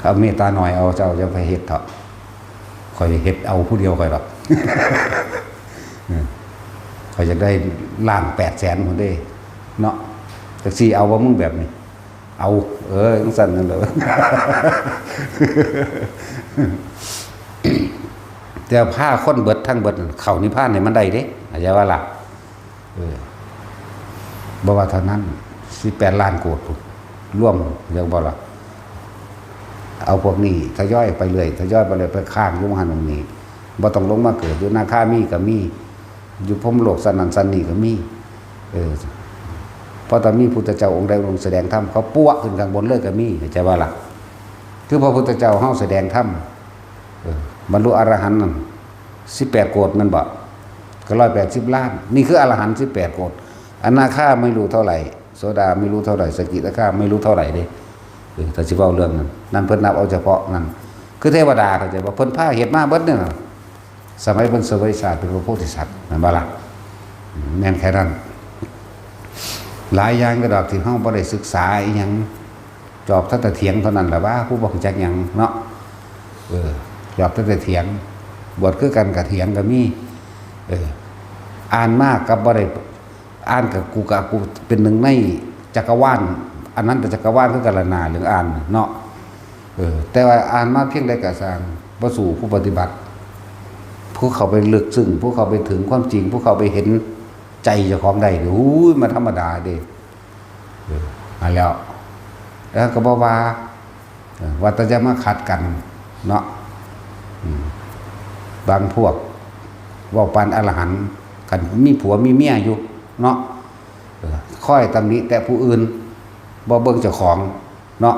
เอาเมตตาหน่อยเอาเจ้าจะไปเฮ็ดเถอะค่อยเฮ็ดเอาผู้เดียวค่อยหรอกค่อยจะได้ล้าน800,000พุ่นเด้เนาะจักสิเอาบ่มึงแบบนี้เอาจังซั่นนั่นแหละแต่ผ้าคนเบิดทั้งเบิดเข้านิพพานนี่มันได้เด้เข้าใจว่าล่ะบ่ว่าเท่านั้น18 ล้านโกฏพุ่นร่วมเรื่องบ่ล่ะเอาพวกนี้ทยอยไปเรื่อยทยอยไปเลยไปข้างอยู่หันตรงนี้บ่ต้องลงมาเกิดอยู่นาคามีก็มีอยู่พรหมโลกสันนันสันนี่ก็มีเพราะตอนนี้พุทธเจ้าองค์ใดองค์แสดงธรรมเขาปั้วขึ้นข้างบนเลยก็มีเข้าใจว่าล่ะคือพระพุทธเจ้าเฮาแสดงธรรมบรรลุอรหันต์นั่น18 โกฏมันบ่ก็180 ล้านนี่คืออรหันต์18 โกฏอนาคาไม่รู้เท่าไหร่โสดาไม่รู้เท่าไหร่สกิทาคาไม่รู้เท่าไหร่เด้ถ้าสิเว้าเรื่องนั้นนั่นเพิ่นนับเอาเฉพาะนั่นคือเทวดาเข้าใจว่าเพิ่นพาเฮ็ดมาเบิดเนี่ยสมัยเพิ่นเสวยชาติเป็นพระโพธิสัตว์นั่นบ่ล่ะแม่นแค่นั้นหลายอย่างก็ดอกที่เฮาบ่ได้ศึกษาอีหยังจอบแต่เถียงเท่านั้นแหละว่าผู้บ่รู้จักหยังเนาะจอบแต่เถียงบวชคือกันกับเถียงก็มีอ่านมากกับบ่ได้อ่านกับกูเป็นหนึ่งในจักรวาลอันนั้นแต่จักรวาลคือกันละนาเรื่องอ่านเนาะแต่ว่าอ่านมาเพียงใดก็สร้างบ่สู่ผู้ปฏิบัติผู้เขาไปลึกซึ้งผู้เขาไปถึงความจริงผู้เขาไปเห็นใจเจ้าของได้มันธรรมดาเด้แล้วก็บ่ว่าแต่จะมาขัดกันเนาะบางพวกว่าปานอรหันต์กันมีผัวมีเมียอยู่เนาะค่อยตำหนิแต่ผู้อื่นบ่เบิ่งเจ้าของเนาะ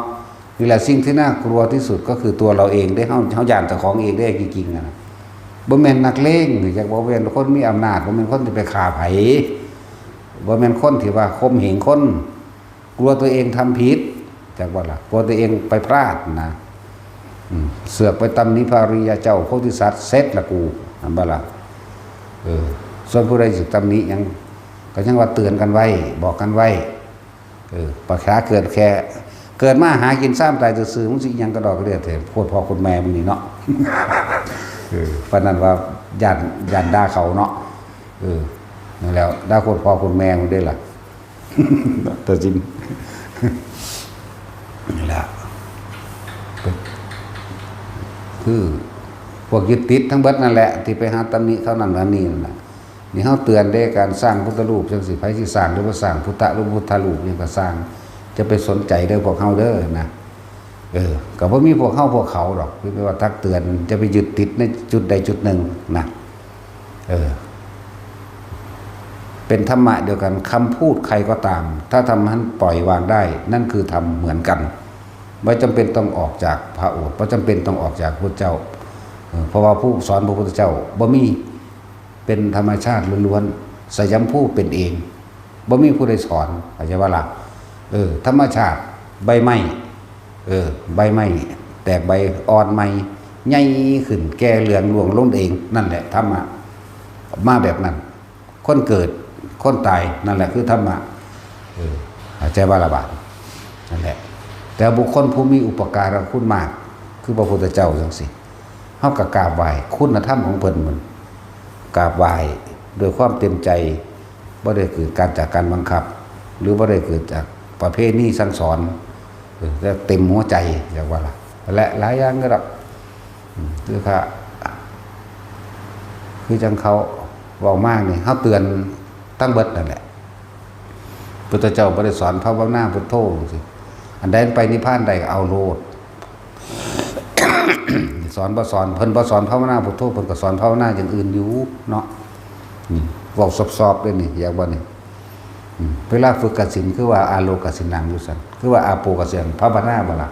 นี่แหละสิ่งที่น่ากลัวที่สุดก็คือตัวเราเองได้เฮาย่านเจ้าของเองได้จริงๆนะบ่แม่นนักเลงหรือจักบ่แม่นคนมีอำนาจบ่แม่นคนที่ไปฆ่าไผบ่แม่นคนที่ว่าข่มเหงคนกลัวตัวเองทำผิดจักว่าล่ะกลัวตัวเองไปพลาดนะเสือกไปตำหนิพระอริยเจ้าโพธิสัตว์เสร็จละกูนั่นบ่ล่ะส่วนผู้ใดสิตำหนิยังก็ยังว่าเตือนกันไว้บอกกันไว้ปัญหาเกิดมาหากินซ้ำตายซื่อๆมึงสิยังกระดอกกระเดียดเถอะโคตรพ่อคุณแม่มึงนี่เนาะเพราะนั้นว่าญาติด่าเขาเนาะนั่นแล้วด่าโคตรพ่อคุณแม่มึงได้ล่ะแต่จริงนี่แหละคือพวกยึดติดทั้งเบิดนั่นแหละที่ไปหาตำหนิเท่านั้นว่านี่นั่นแหละนี่เฮาเตือนได้การสร้างพุทธรูปจังสิไผสิสร้างหรือว่าสร้างพุทธรูปพุทธรูปนี่ก็สร้างจะไปสนใจเด้อพวกเฮาเด้อนะก็บ่มีพวกเฮาพวกเขาหรอกคือว่าทักเตือนจะไปยึดติดในจุดใดจุดหนึ่งนะเป็นธรรมะเดียวกันคำพูดใครก็ตามถ้าทำให้ปล่อยวางได้นั่นคือทำเหมือนกันไม่จำเป็นต้องออกจากพระโอษฐ์ไม่จำเป็นต้องออกจากพระเจ้าเพราะว่าผู้สอนพระพุทธเจ้าบ่มีเป็นธรรมชาติล้วนๆสยามผู้เป็นเองบ่มีผู้ใดสอนเข้าใจว่าล่ะธรรมชาติใบไม้ใบไม้แตกใบอ่อนใหม่ใหญ่ขึ้นแก่เหลืองร่วงลงเองนั่นแหละธรรมะมาแบบนั้นคนเกิดคนตายนั่นแหละคือธรรมะเข้าใจว่าละบาดนั่นแหละแต่บุคคลผู้มีอุปการะคุณมากคือพระพุทธเจ้าจังซี่เฮาก็กราบไหว้คุณธรรมของเพิ่นมันกราบไหว้ด้วยความเต็มใจบ่ได้เกิดการจากการบังคับหรือบ่ได้เกิดจากประเพณีสั่งสอนแต่เต็มหัวใจอย่างว่าล่ะและหลายอย่างก็ดอกคือจังเขาเว้ามากนี่เฮาเตือนตั้งเบิดนั่นแหละพุทธเจ้าบ่ได้สอนภาวนาพุทโธสิอันใดไปนิพพานใดก็เอาโลด สอนบ่สอนเพิ่นบ่สอนภาวนาพุทโธเพิ่นก็สอนภาวนาอย่างอื่นอยู่เนาะเว้าซอบๆเด้นี่อยากบ่นี่เวลาฝึกกสิณคือว่าอาโลกสินังอยู่ซั่นคือว่าอาโปกสิณภาวนาบ่ล่ะ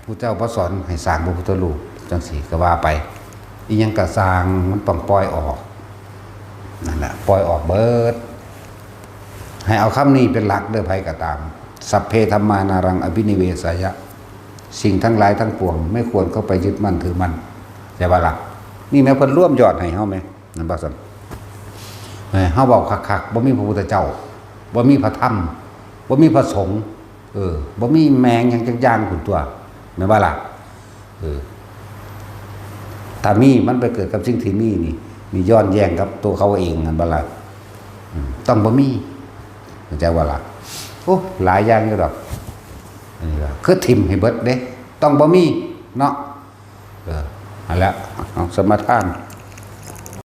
พุทธเจ้าบ่สอนให้สร้างพระพุทธรูปจังซี่ก็ว่าไปอีหยังก็สร้างมันต้องปล่อยออกนั่นแหละปล่อยออกเบิดให้เอาคำนี้เป็นหลักเด้อไผก็ตามสัพเพธัมมานารังอภินิเวสายะสิ่งทั้งหลายทั้งปวงไม่ควรเข้าไปยึดมั่นถือมั่นอย่าว่าหลัก นี่แม่เพิ่นร่วมยอดให้เฮาแม่นั่นบ่ซั่นเฮาเว้าคักๆบ่มีพระพุทธเจ้าบ่มีพระธรรมบ่มีพระสงฆ์บ่มีแมงหยังจักอย่างพุ่นตัวแม่นบ่ล่ะถ้ามีมันไปเกิดกับสิ่งที่มีย้อนแย้งกับตัวเขาเองนั่นบ่ล่ะต้องบ่มีเข้าใจว่าล่ะโอ้หลายอย่างอยู่ดอกอันนี้ก็คือทิ่มให้เบิดเด้ต้องบ่มีเนาะอันละเอาสมทาน